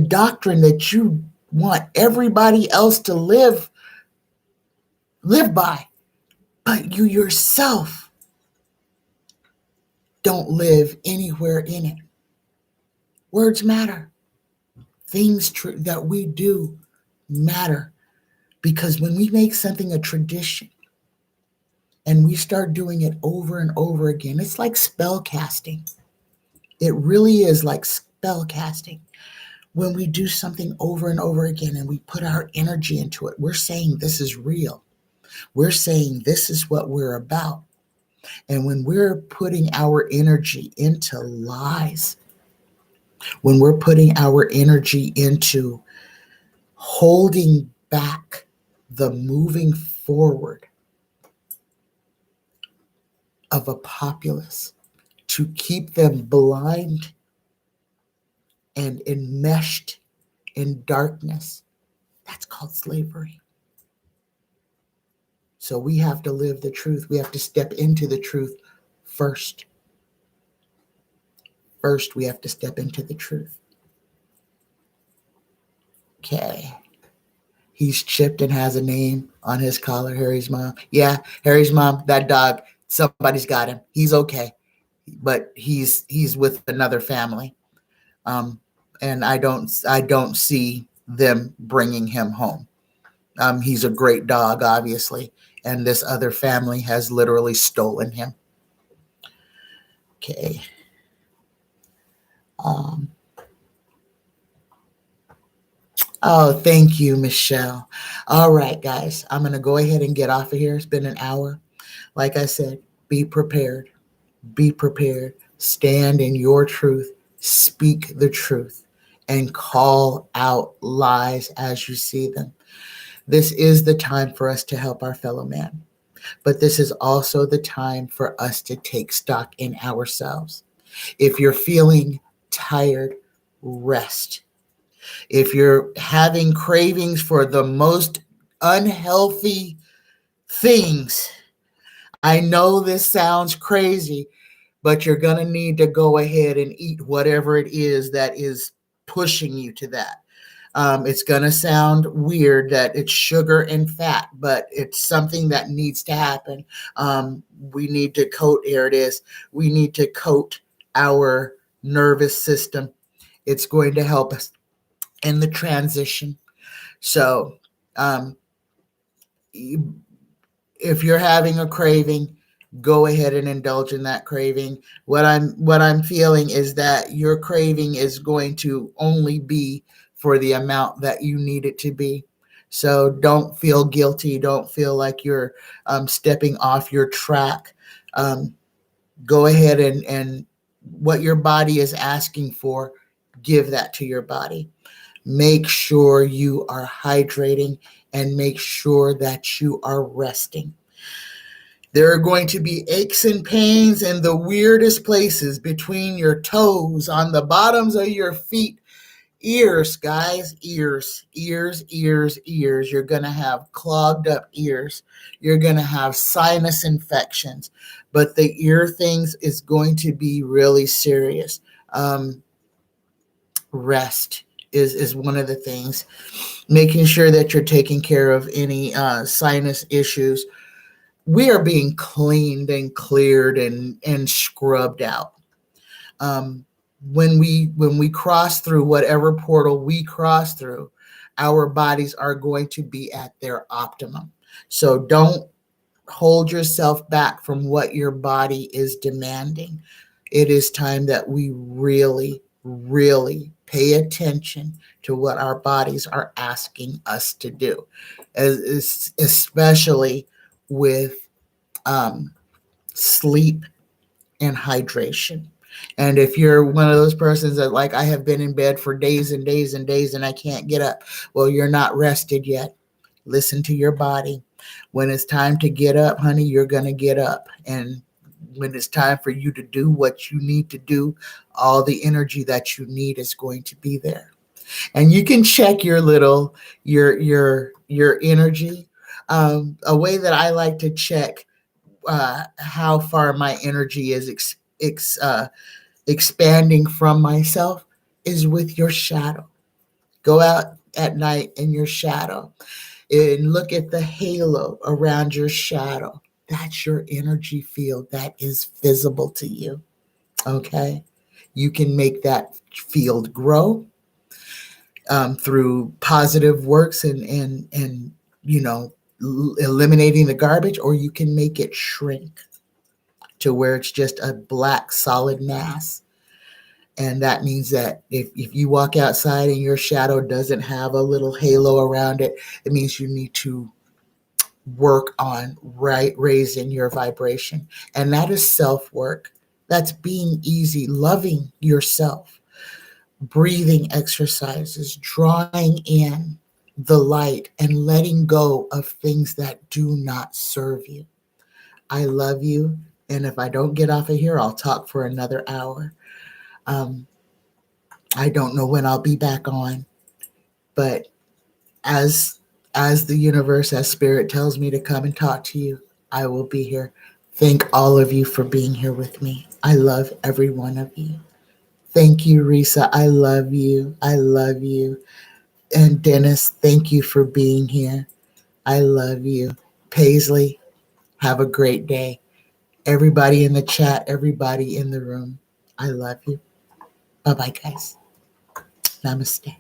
doctrine that you want everybody else to live by, but you yourself don't live anywhere in it? Words matter. Things that we do matter, because when we make something a tradition and we start doing it over and over again, it's like spell casting. It really is like spell casting. When we do something over and over again and we put our energy into it, we're saying this is real. We're saying this is what we're about. And when we're putting our energy into lies, when we're putting our energy into holding back the moving forward of a populace to keep them blind and enmeshed in darkness, that's called slavery. So we have to live the truth. We have to step into the truth first. First, we have to step into the truth. Okay. He's chipped and has a name on his collar, Harry's mom. Yeah, Harry's mom, that dog, somebody's got him. He's okay. But he's with another family. And I don't see them bringing him home. He's a great dog, obviously, and this other family has literally stolen him. Okay. Oh, thank you, Michelle. All right, guys, I'm going to go ahead and get off of here. It's been an hour. Like I said, be prepared. Be prepared. Stand in your truth. Speak the truth and call out lies as you see them. This is the time for us to help our fellow man. But this is also the time for us to take stock in ourselves. If you're feeling tired, rest. If you're having cravings for the most unhealthy things, I know this sounds crazy, but you're going to need to go ahead and eat whatever it is that is pushing you to that. It's going to sound weird that it's sugar and fat, but it's something that needs to happen. We need to coat, here it is, we need to coat our nervous system. It's going to help us in the transition. So if you're having a craving, go ahead and indulge in that craving. What I'm feeling is that your craving is going to only be for the amount that you need it to be. So don't feel guilty. Don't feel like you're stepping off your track. Um, Go ahead and what your body is asking for, give that to your body. Make sure you are hydrating and make sure that you are resting. There are going to be aches and pains in the weirdest places between your toes, on the bottoms of your feet, ears, guys, ears, ears, ears, ears. You're going to have clogged up ears. You're going to have sinus infections. But the ear things is going to be really serious. Rest is one of the things. Making sure that you're taking care of any sinus issues. We are being cleaned and cleared and scrubbed out. Um, when we cross through whatever portal we cross through, our bodies are going to be at their optimum. So don't hold yourself back from what your body is demanding. It is time that we really, really pay attention to what our bodies are asking us to do, especially with um, sleep and hydration. And if you're one of those persons that, like, I have been in bed for days and days and days and I can't get up, well, you're not rested yet. Listen to your body. When it's time to get up, honey, you're going to get up. And when it's time for you to do what you need to do, all the energy that you need is going to be there. And you can check your energy. A way that I like to check how far my energy is expanding from myself is with your shadow. Go out at night in your shadow and look at the halo around your shadow. That's your energy field that is visible to you. Okay? You can make that field grow through positive works and eliminating the garbage, or you can make it shrink to where it's just a black solid mass. And that means that if you walk outside and your shadow doesn't have a little halo around it, it means you need to work on raising your vibration. And that is self-work. That's being easy, loving yourself, breathing exercises, drawing in the light and letting go of things that do not serve you. I love you. And if I don't get off of here, I'll talk for another hour. I don't know when I'll be back on, but as the universe, as spirit tells me to come and talk to you, I will be here. Thank all of you for being here with me. I love every one of you. Thank you, Risa. I love you. I love you. And Dennis, thank you for being here. I love you. Paisley, have a great day. Everybody in the chat, everybody in the room, I love you. Bye-bye, guys. Namaste.